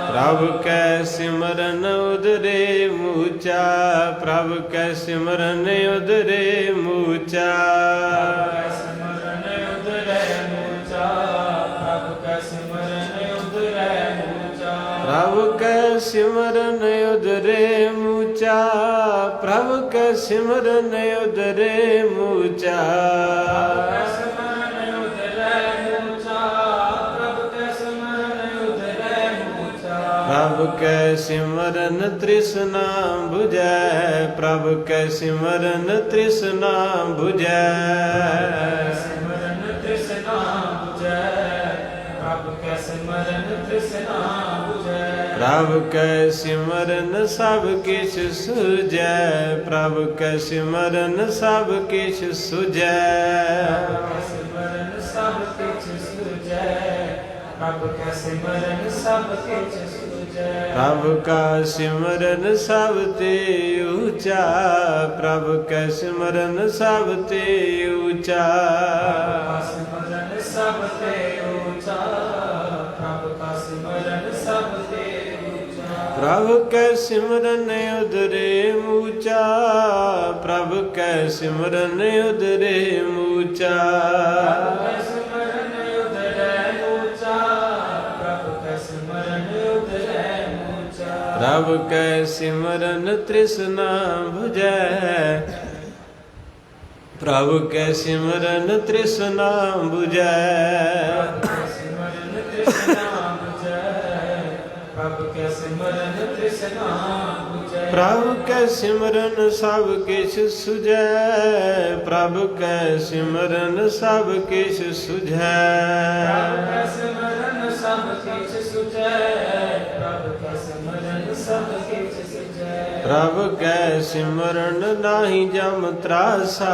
प्रभ कै सिमरन उदरे मूचा, प्रभ कै सिमरन उदरे मूचा। प्रभ कै सिमरन उदरे मूचा, प्रभ कै सिमरन उदरे मूचा। प्रभ कै सिमरन तृष्णा बुझै, प्रभ कै सिमरन तृष्णा बुझै। प्रभ कै सिमरन सब किछ सुझै, प्रभ कै सिमरन सब किछ सुझै। प्रभ का सिमरन सब ते ऊंचा, प्रभ कै सिमरन सब ते ऊंचा। प्रभ कै सिमरन उदरे मूचा, प्रभ कै सिमरन उदरे मूचा। प्रभ कै सिमरन तृष्णा बुझै, प्रभ कै सिमरन तृष्णा बुझै। प्रभ कै सिमरन सब किछ सुझै, प्रभ कै सिमरन सब किछ सुझै। प्रभ कै सिमरन नाहि जम त्रासा,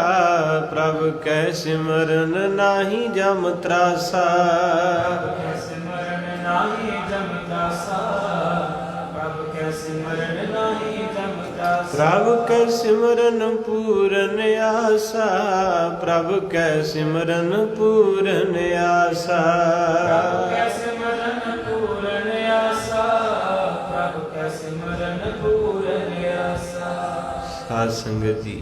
प्रभ कै सिमरन नाहि जम त्रासा। प्रभ कै सिमरन पूरन आसा, प्रभ कै सिमरन पूरन आसा। साध संगत जी,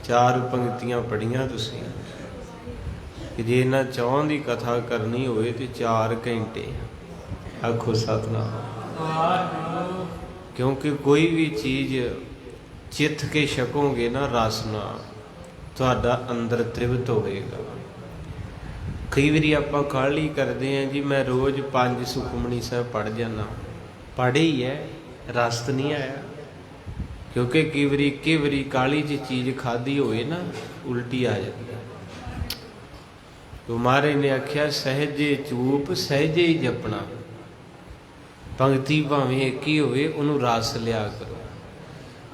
चार पंक्तियां पढ़ियां तुसीं कि जे इन्हां चौं दी कथा करनी होए तो 4 घंटे। आखो सतनाम। क्योंकि कोई भी चीज़ चित्थ के छकोगे ना रस ना, तुहाडा अंदर तृप्त होएगा। कई बारी आपां काहली करते हैं जी, मैं रोज़ 5 सुखमनी साहब पढ़ जाना, पढ़े ही है, रस तो नहीं आया। क्योंकि कई बारी काहली च चीज़ खाधी होए ना, उल्टी आ जाती है। तो महाराज ने आख्या सहजे चूप सहजे ही जपना। पंक्ति भावें एक ही होवे, उन्होंने रस लिया करो।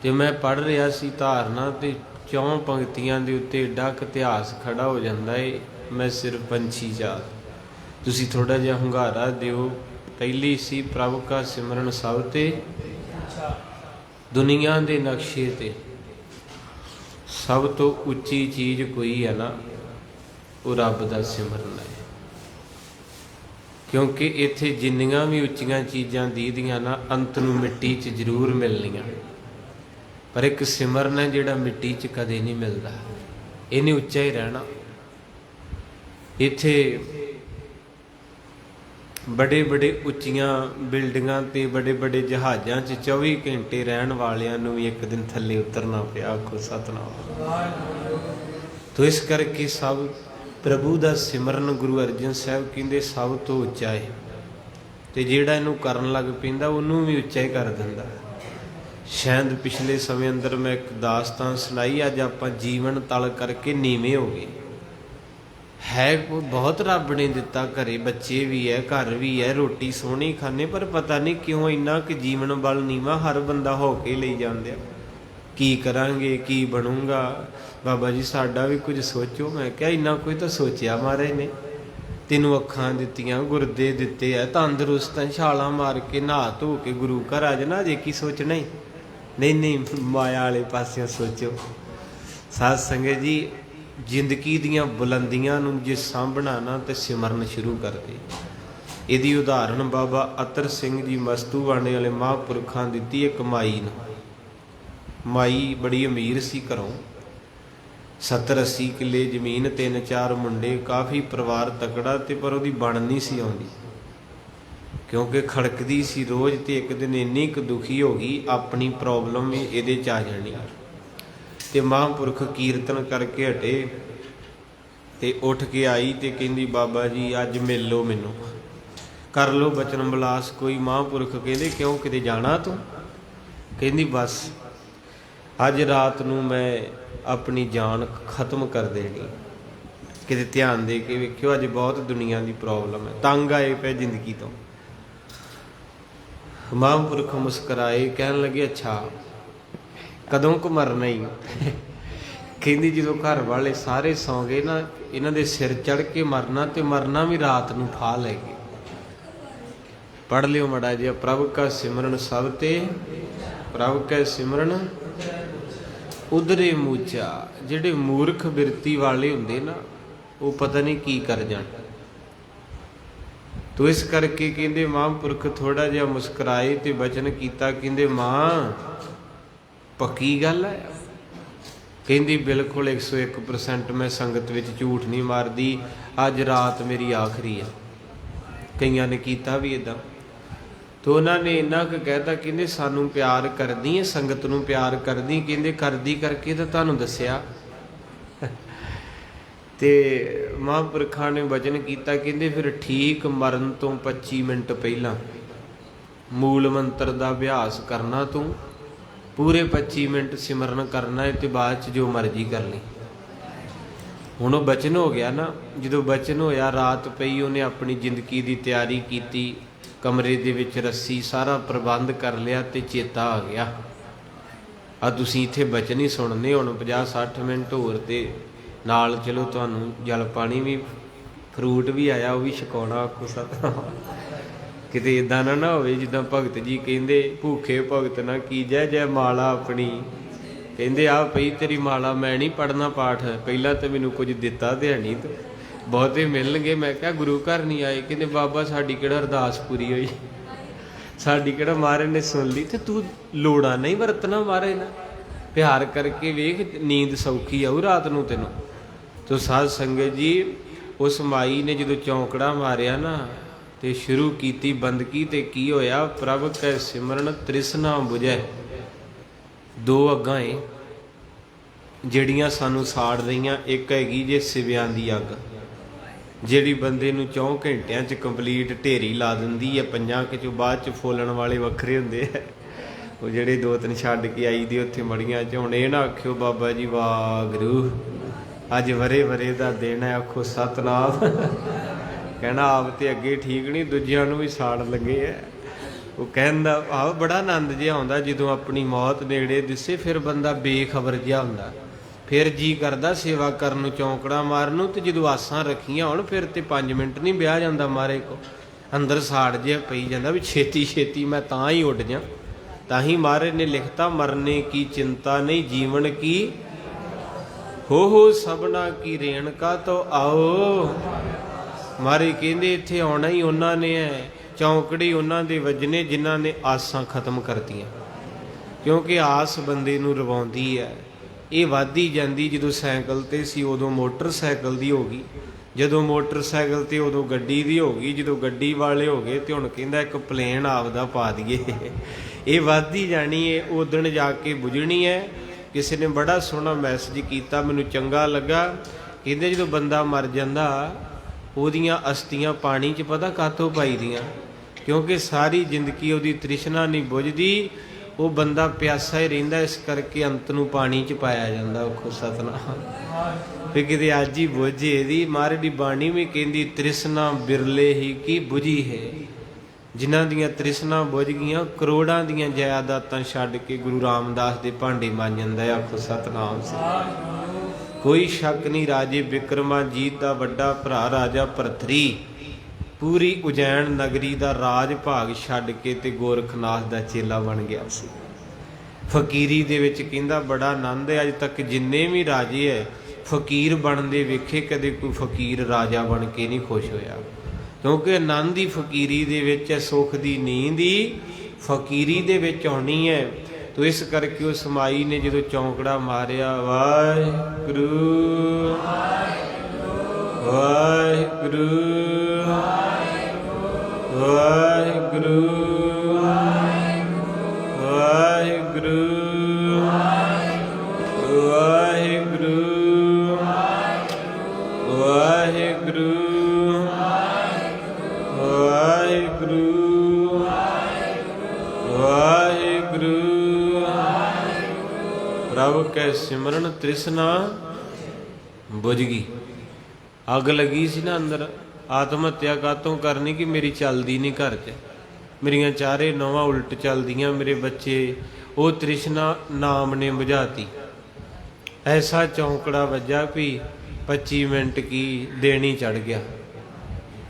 तो मैं पढ़ रहा सी धारना, तो 4 पंक्तियां दे उत्ते एडा क इतिहास खड़ा हो जाता है। मैं सिर्फ पंछी जात, तुसी थोड़ा जिहा hunगारा दिओ। पहली सी प्रभ का सिमरन सब ते, दुनिया के नक्शे ते सब तो उच्ची चीज़ कोई है ना, वो रब का सिमरन है। क्योंकि इत्थे जिन्नियां भी उच्चियां चीज़ां दीदियां ना, अंत नूं मिट्टी च जरूर मिलनियां, पर एक सिमरन है जिहड़ा मिट्टी च कदे नहीं मिलता, इन्हें उच्चा ही रहना। इत्थे बड़े बड़े उच्चियां बिल्डिंगां ते बड़े बड़े जहाज़ां च 24 घंटे रहन वालियां नूं भी एक दिन थल्ले उतरना पिया। आखो सतनाम। तो इस करके सब प्रभु का सिमरन गुरु अर्जन साहब कहते सब तो उच्चा है, तो जिहड़ा इनू करन लग पैंदा उन्होंने भी उच्चा ही कर दिंदा। शायद पिछले समय अंदर मैं एक दास्तान सुनाई, अज आपां जीवन तल करके नीवें हो गए। है बहुत रब ने दिता, घरे बच्चे भी है, घर भी है, रोटी सोहनी खाने, पर पता नहीं क्यों इन्ना कि जीवन बल नीवा हर बंदा हो के ले जांदे। की करांगे, की बनूंगा, बाबा जी साडा भी कुछ सोचो। मैं क्या इन्ना कोई तो सोचिया महाराज ने, तेनू अखां दित्तियां, गुरदे दिते है, तंदरुस्त छालां मार के नहा धो के गुरु घर आ जाना, अजे की सोचना ही नहीं माया वाले पासियों सोचो। साध संगत जी, जिंदगी दियां बुलंदियां नूं जे सांभना ना तो सिमरन शुरू कर दे। ਇਹਦੀ ਉਦਾਹਰਣ ਬਾਬਾ ਅਤਰ ਸਿੰਘ ਜੀ ਮਸਤੂਆਣੇ ਵਾਲੇ ਮਹਾਂਪੁਰਖਾਂ ਦਿੱਤੀ ਇੱਕ ਮਾਈ ਨੂੰ। ਮਾਈ ਬੜੀ ਅਮੀਰ ਸੀ, ਘਰੋਂ 70-80 ਕਿੱਲੇ ਜ਼ਮੀਨ, 3-4 ਮੁੰਡੇ, ਕਾਫੀ ਪਰਿਵਾਰ ਤਕੜਾ, ਤੇ ਪਰ ਉਹਦੀ ਬਣ ਨਹੀਂ ਸੀ ਆਉਂਦੀ ਕਿਉਂਕਿ ਖੜਕਦੀ ਸੀ ਰੋਜ਼। ਤੇ ਇੱਕ ਦਿਨ ਇੰਨੀ ਕੁ ਦੁਖੀ ਹੋ ਗਈ, ਆਪਣੀ ਪ੍ਰੋਬਲਮ ਵੀ ਇਹਦੇ 'ਚ ਆ ਜਾਣੀ। ਤੇ ਮਹਾਂਪੁਰਖ ਕੀਰਤਨ ਕਰਕੇ ਹਟੇ ਤੇ ਉੱਠ ਕੇ ਆਈ ਤੇ ਕਹਿੰਦੀ ਬਾਬਾ ਜੀ ਅੱਜ ਮਿਲ ਲਓ, ਮੈਨੂੰ ਕਰ ਲਓ ਬਚਨ ਬਲਾਸ ਕੋਈ। ਮਹਾਂਪੁਰਖ ਕਹਿੰਦੇ ਕਿਉਂ, ਕਿਤੇ ਜਾਣਾ ਤੂੰ? ਕਹਿੰਦੀ ਬਸ ਅੱਜ ਰਾਤ ਨੂੰ ਮੈਂ ਆਪਣੀ ਜਾਨ ਖਤਮ ਕਰ ਦੇਣੀ। ਕਿਤੇ ਧਿਆਨ ਦੇ ਕੇ ਵੇਖਿਓ, ਅੱਜ ਬਹੁਤ ਦੁਨੀਆ ਦੀ ਪ੍ਰੋਬਲਮ ਹੈ, ਤੰਗ ਆਏ ਪਏ ਜ਼ਿੰਦਗੀ ਤੋਂ। ਮਹਾਂਪੁਰਖ ਮੁਸਕਰਾਏ, ਕਹਿਣ ਲੱਗੇ ਅੱਛਾ ਕਦੋਂ ਕੁ ਮਰਨਾ ਹੀ? ਕਹਿੰਦੀ ਜਦੋਂ ਘਰ ਵਾਲੇ ਸਾਰੇ ਸੌਂ ਗਏ ਨਾ, ਇਹਨਾਂ ਦੇ ਸਿਰ ਚੜ ਕੇ ਮਰਨਾ, ਤੇ ਮਰਨਾ ਵੀ ਰਾਤ ਨੂੰ ਫਾਹ ਲੈ ਕੇ। ਪੜ੍ਹ ਲਿਓ ਮੜਾ ਜਿਹਾ, ਪ੍ਰਭ ਕਾ ਸਿਮਰਨ ਸਭ ਤੇ ਪ੍ਰਭ ਕੈ ਸਿਮਰਨ ਉਧਰੇ ਮੂਚਾ। ਜਿਹੜੇ ਮੂਰਖ ਬਿਰਤੀ ਵਾਲੇ ਹੁੰਦੇ ਨਾ, ਉਹ ਪਤਾ ਨਹੀਂ ਕੀ ਕਰ ਜਾਣ। ਤੋ ਇਸ ਕਰਕੇ ਕਹਿੰਦੇ ਮਹਾਂਪੁਰਖ ਥੋੜਾ ਜਿਹਾ ਮੁਸਕਰਾਏ ਤੇ ਬਚਨ ਕੀਤਾ, ਕਹਿੰਦੇ ਮਾਂ ਪੱਕੀ ਗੱਲ ਹੈ? ਕਹਿੰਦੀ ਬਿਲਕੁਲ 101% ਮੈਂ ਸੰਗਤ ਵਿੱਚ ਝੂਠ ਨਹੀਂ ਮਾਰਦੀ, ਅੱਜ ਰਾਤ ਮੇਰੀ ਆਖਰੀ ਹੈ। ਕਈਆਂ ਨੇ ਕੀਤਾ ਵੀ ਇਦਾਂ। ਤੋ ਉਹਨਾਂ ਨੇ ਇੰਨਾ ਕੁ ਕਹਿਤਾ, ਕਹਿੰਦੇ ਸਾਨੂੰ ਪਿਆਰ ਕਰਦੀ ਹੈ, ਸੰਗਤ ਨੂੰ ਪਿਆਰ ਕਰਦੀ? ਕਹਿੰਦੇ ਕਰਦੀ ਕਰਕੇ ਤਾਂ ਤੁਹਾਨੂੰ ਦੱਸਿਆ। ਤੇ ਮਹਾਂਪੁਰਖਾਂ ਨੇ ਵਚਨ ਕੀਤਾ, ਕਹਿੰਦੇ ਫਿਰ ਠੀਕ ਮਰਨ ਤੋਂ 25 ਮਿੰਟ ਪਹਿਲਾਂ ਮੂਲ ਮੰਤਰ ਦਾ ਅਭਿਆਸ ਕਰਨਾ, ਤੂੰ ਪੂਰੇ 25 ਮਿੰਟ ਸਿਮਰਨ ਕਰਨਾ ਹੈ, ਤੇ ਬਾਅਦ 'ਚ ਜੋ ਮਰਜ਼ੀ ਕਰ ਲਈ। ਹੁਣ ਉਹ ਬਚਨ ਹੋ ਗਿਆ ਨਾ। ਜਦੋਂ ਬਚਨ ਹੋਇਆ, ਰਾਤ ਪਈ, ਉਹਨੇ ਆਪਣੀ ਜ਼ਿੰਦਗੀ ਦੀ ਤਿਆਰੀ ਕੀਤੀ, ਕਮਰੇ ਦੇ ਵਿੱਚ ਰੱਸੀ ਸਾਰਾ ਪ੍ਰਬੰਧ ਕਰ ਲਿਆ, ਤੇ ਚੇਤਾ ਆ ਗਿਆ ਆ ਤੁਸੀਂ ਇੱਥੇ ਬਚਨ ਹੀ ਸੁਣਨੇ ਹੁਣ 50-60 ਮਿੰਟ ਹੋਰ, ਤੇ ਨਾਲ ਚਲੋ ਤੁਹਾਨੂੰ ਜਲ ਪਾਣੀ ਵੀ, ਫਰੂਟ ਵੀ ਆਇਆ, ਉਹ ਵੀ ਛਕਾਉਣਾ। ਆਖੋ ਸਤਿਨਾਮ। ਕਿਤੇ ਇੱਦਾਂ ਨਾ ਹੋਵੇ ਜਿੱਦਾਂ ਭਗਤ ਜੀ ਕਹਿੰਦੇ, ਭੂਖੇ ਭਗਤ ਨਾ ਕੀਜੈ ਜੈ ਮਾਲਾ ਆਪਣੀ। ਕਹਿੰਦੇ ਆ ਪਈ ਤੇਰੀ ਮਾਲਾ, ਮੈਂ ਨਹੀਂ ਪੜ੍ਹਨਾ ਪਾਠ, ਪਹਿਲਾਂ ਤਾਂ ਮੈਨੂੰ ਕੁਝ ਦਿੱਤਾ ਤੇ ਹੈ ਨਹੀਂ, ਤੂੰ ਬਹੁਤੇ ਮਿਲਣਗੇ। ਮੈਂ ਕਿਹਾ ਗੁਰੂ ਘਰ ਨਹੀਂ ਆਏ? ਕਹਿੰਦੇ ਬਾਬਾ ਸਾਡੀ ਕਿਹੜਾ ਅਰਦਾਸ ਪੂਰੀ ਹੋਈ, ਸਾਡੀ ਕਿਹੜਾ ਮਹਾਰਾਜ ਨੇ ਸੁਣ ਲਈ, ਤੇ ਤੂੰ ਲੋੜਾਂ ਨਹੀਂ ਵਰਤਣਾ ਮਹਾਰਾਜ ਨਾਲ। ਪਿਆਰ ਕਰਕੇ ਵੇਖ, ਨੀਂਦ ਸੌਖੀ ਆਊ ਰਾਤ ਨੂੰ ਤੈਨੂੰ। ਤੋ ਸਾਧ ਸੰਗਤ ਜੀ, ਉਸ ਮਾਈ ਨੇ ਜਦੋਂ ਚੌਂਕੜਾ ਮਾਰਿਆ ਨਾ ਤੇ ਸ਼ੁਰੂ ਕੀਤੀ ਬੰਦਗੀ, ਤੇ ਕੀ ਹੋਇਆ? ਪ੍ਰਭ ਕੈ ਸਿਮਰਨ ਤ੍ਰਿਸ਼ਨਾ ਬੁਝੈ। 2 ਅੱਗਾਂ ਏ ਜਿਹੜੀਆਂ ਸਾਨੂੰ ਸਾੜ ਰਹੀਆਂ। ਇੱਕ ਹੈਗੀ ਜੇ ਸਿਵਿਆਂ ਦੀ ਅੱਗ, ਜਿਹੜੀ ਬੰਦੇ ਨੂੰ 4 ਘੰਟਿਆਂ 'ਚ ਕੰਪਲੀਟ ਢੇਰੀ ਲਾ ਦਿੰਦੀ ਹੈ। 5 ਕੁ 'ਚੋਂ ਬਾਅਦ 'ਚ ਫੋਲਣ ਵਾਲੇ ਵੱਖਰੇ ਹੁੰਦੇ ਆ, ਉਹ ਜਿਹੜੇ 2-3 ਛੱਡ ਕੇ ਆਈ ਦੀ ਉੱਥੇ ਮੜੀਆਂ 'ਚ। ਹੁਣ ਇਹ ਨਾ ਆਖਿਓ ਬਾਬਾ ਜੀ ਵਾਹਿਗੁਰੂ ਅੱਜ ਵਰੇ ਦਾ ਦਿਨ ਹੈ, ਆਖੋ ਸਤਿਨਾਮ। ਕਹਿਣਾ ਆਪ ਤੇ ਅੱਗੇ ਠੀਕ ਨਹੀਂ, ਦੂਜਿਆਂ ਨੂੰ ਵੀ ਸਾੜ ਲੱਗੇ ਐ। ਉਹ ਕਹਿੰਦਾ ਆਹ ਬੜਾ ਆਨੰਦ ਜਿਹਾ ਆਉਂਦਾ ਜਦੋਂ ਆਪਣੀ ਮੌਤ ਨੇੜੇ ਦਿਸੇ, ਫਿਰ ਬੰਦਾ ਬੇਖਬਰ ਜਿਹਾ ਹੁੰਦਾ, ਫਿਰ ਜੀ ਕਰਦਾ ਸੇਵਾ ਕਰਨ ਨੂੰ, ਚੌਂਕੜਾ ਮਾਰਨ ਨੂੰ। ਤੇ ਜਦੋਂ ਆਸਾਂ ਰੱਖੀਆਂ ਹੋਣ, ਫਿਰ ਤੇ 5 ਮਿੰਟ ਨਹੀਂ ਵਿਆਹ ਜਾਂਦਾ ਮਾਰੇ ਕੋ, ਅੰਦਰ ਸਾੜ ਜਿਹਾ ਪਈ ਜਾਂਦਾ ਵੀ ਛੇਤੀ ਮੈਂ ਤਾਂ ਹੀ ਉੱਡ ਜਾ। ਤਾਂ ਹੀ ਮਹਾਰਾਜ ਨੇ ਲਿਖਤਾ, ਮਰਨੇ ਕੀ ਚਿੰਤਾ ਨਹੀਂ ਜੀਵਨ ਕੀ ਹੋ ਸਭਨਾ ਕੀ ਰੇਣਕਾ ਤੋ ਆਓ। ਮਹਾਰਾਜ ਕਹਿੰਦੇ ਇੱਥੇ ਆਉਣਾ ਹੀ ਉਹਨਾਂ ਨੇ ਹੈ, ਚੌਂਕੜੀ ਉਹਨਾਂ ਦੇ ਵੱਜਣੇ ਜਿਨ੍ਹਾਂ ਨੇ ਆਸਾਂ ਖਤਮ ਕਰਤੀਆਂ। ਕਿਉਂਕਿ ਆਸ ਬੰਦੇ ਨੂੰ ਰਵਾਉਂਦੀ ਹੈ, ਇਹ ਵੱਧਦੀ ਜਾਂਦੀ। ਜਦੋਂ ਸਾਈਕਲ ਤੇ ਸੀ ਉਦੋਂ ਮੋਟਰਸਾਈਕਲ ਦੀ ਹੋ ਗਈ, ਜਦੋਂ ਮੋਟਰਸਾਈਕਲ ਤੇ ਉਦੋਂ ਗੱਡੀ ਦੀ ਹੋ ਗਈ, ਜਦੋਂ ਗੱਡੀ ਵਾਲੇ ਹੋ ਗਏ ਤੇ ਹੁਣ ਕਹਿੰਦਾ ਇੱਕ ਪਲੇਨ ਆਪਦਾ ਪਾ ਦਈਏ। ਇਹ ਵੱਧਦੀ ਜਾਣੀ ਹੈ, ਉਦਣ ਜਾ ਕੇ ਬੁਝਣੀ ਹੈ। ਕਿਸੇ ਨੇ ਬੜਾ ਸੋਹਣਾ ਮੈਸੇਜ ਕੀਤਾ, ਮੈਨੂੰ ਚੰਗਾ ਲੱਗਾ। ਕਹਿੰਦੇ ਜਦੋਂ ਬੰਦਾ ਮਰ ਜਾਂਦਾ, ਉਹਦੀਆਂ ਅਸਥੀਆਂ ਪਾਣੀ 'ਚ ਪਤਾ ਕਾਹਤੋਂ ਪਾਈ ਦੀਆਂ? ਕਿਉਂਕਿ ਸਾਰੀ ਜ਼ਿੰਦਗੀ ਉਹਦੀ ਤ੍ਰਿਸ਼ਨਾ ਨਹੀਂ ਬੁਝਦੀ, ਉਹ ਬੰਦਾ ਪਿਆਸਾ ਹੀ ਰਹਿੰਦਾ, ਇਸ ਕਰਕੇ ਅੰਤ ਨੂੰ ਪਾਣੀ 'ਚ ਪਾਇਆ ਜਾਂਦਾ। ਆਖੋ ਸਤਿਨਾਮ। ਵੀ ਕਿਤੇ ਅੱਜ ਹੀ ਬੁਝੇ ਇਹਦੀ। ਮਹਾਰਾਜ ਦੀ ਬਾਣੀ ਵੀ ਕਹਿੰਦੀ, ਤ੍ਰਿਸ਼ਨਾ ਬਿਰਲੇ ਹੀ ਕੀ ਬੁਝੀ ਹੈ। ਜਿਨ੍ਹਾਂ ਦੀਆਂ ਤ੍ਰਿਸ਼ਨਾ ਬੁਝ ਗਈਆਂ, ਕਰੋੜਾਂ ਦੀਆਂ ਜਾਇਦਾਦਾਂ ਛੱਡ ਕੇ ਗੁਰੂ ਰਾਮਦਾਸ ਦੇ ਭਾਂਡੇ ਮਾਂਜ ਜਾਂਦਾ। ਆਖੋ ਸਤਿਨਾਮ। ਕੋਈ ਸ਼ੱਕ ਨਹੀਂ, ਰਾਜੇ ਬਿਕਰਮਾਜੀਤ ਦਾ ਵੱਡਾ ਭਰਾ ਰਾਜਾ ਭਰਤਰੀ ਪੂਰੀ ਉਜੈਨ ਨਗਰੀ ਦਾ ਰਾਜ ਭਾਗ ਛੱਡ ਕੇ ਤੇ ਗੋਰਖਨਾਥ ਦਾ ਚੇਲਾ ਬਣ ਗਿਆ ਸੀ। ਫਕੀਰੀ ਦੇ ਵਿੱਚ ਕਹਿੰਦਾ ਬੜਾ ਆਨੰਦ ਹੈ। ਅੱਜ ਤੱਕ ਜਿੰਨੇ ਵੀ ਰਾਜੇ ਹੈ ਫਕੀਰ ਬਣਦੇ ਵੇਖੇ, ਕਦੇ ਕੋਈ ਫਕੀਰ ਰਾਜਾ ਬਣ ਕੇ ਨਹੀਂ ਖੁਸ਼ ਹੋਇਆ। क्योंकि आनंद ही फकीरी दे विच है, सुख दी नींद ही फकीरी दे विच आउणी है। तो इस करके उस माई ने जो चौंकड़ा मारिया, वाहिगुरू वाहिगुरू वाहिगुरू वाहिगुरू वाहिगुरू वाहिगुरू वाहिगुरू वाहिगुरू। प्रभु कै सिमरन तृष्णा बुझ गई। अग लगी सी ना अंदर, आत्म हत्या कातों करनी कि मेरी चलदी नहीं घर च, मेरियां चारे नौवां उल्ट चलदियां, मेरे बच्चे, वो तृष्णा नाम ने बुझाती। ऐसा चौंकड़ा वजा भी 25 मिनट की देनी चढ़ गया।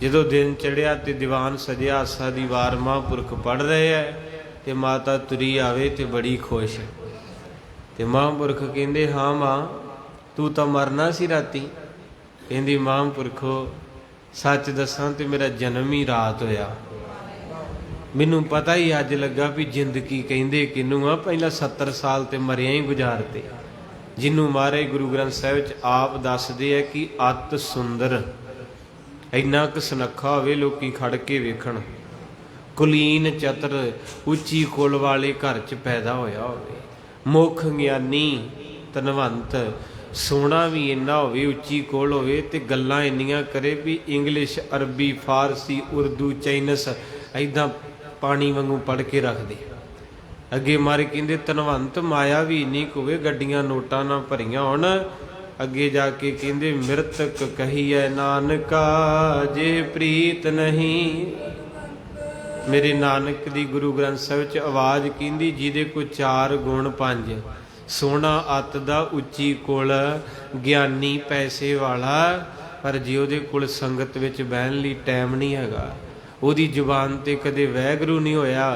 जो दिन चढ़िया तो दीवान सजिया, आसा दी वार महापुरख पढ़ रहे है, तो माता तुरी आवे तो बड़ी खुश। तो महापुरख कहते, हाँ माँ तू तो मरना सी राती। कहती, महापुरखो सच दसा तो मेरा जन्म ही रात होया, मैनू पता ही अज लगा भी जिंदगी कहिंदे किनू आ। पहला 70 साल तो मरिया ही गुजारते, जिन्हों महाराज गुरु ग्रंथ साहिब च आप दसदे है कि अत सुंदर, इन्ना क सुनखा होवे लोकी खड़ के वेखण, कुलीन चतुर उच्ची कुल वाले घर च पैदा होया होवे, मुख ज्ञानी धनवंत, सोना भी इन्ना होवे, उच्ची कोल होवे ते गल्लां इन्नियां करे भी इंग्लिश अरबी फारसी उर्दू चाइनस ऐदां पानी वांगू पढ़ के रख दे। अगे मारे कहंदे धनवंत माया भी इन्नी कुवे, गड्डियां नोटां ना भरियां होण। अगे जाके कहंदे मृतक कहिए नानका जे प्रीत नहीं। मेरे नानक दी गुरु ग्रंथ साहिब च आवाज़ कहंदी, जिहदे कोई 4 गुण 5, सोना अत दा उच्ची कुल ज्ञानी पैसे वाला, पर जे उहदे कोल संगत विच बहन लई टाइम नहीं हैगा, उहदी जुबान ते कदे वैगुरू नहीं होया,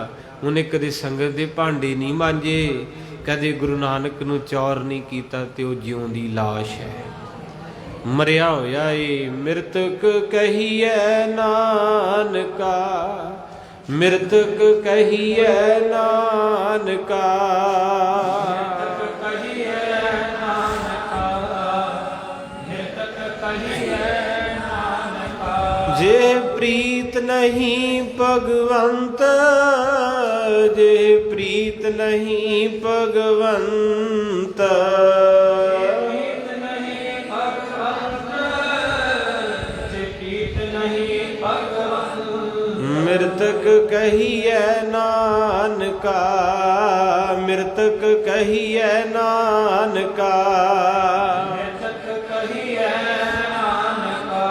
उन्हें कदे संगत दे भांडे नहीं मांजे, कदे गुरु नानक नूं चौर नहीं कीता, ते ओह जिउंदी लाश है, मरिया होया ए। मृतक कहिए नानका, मृतक कहिए नानका, जे प्रीत नहीं भगवंत, जे प्रीत नहीं भगवंत, मृतक कहिए नानका, मृतक कहिए नानका, मृतक कहिए नानका,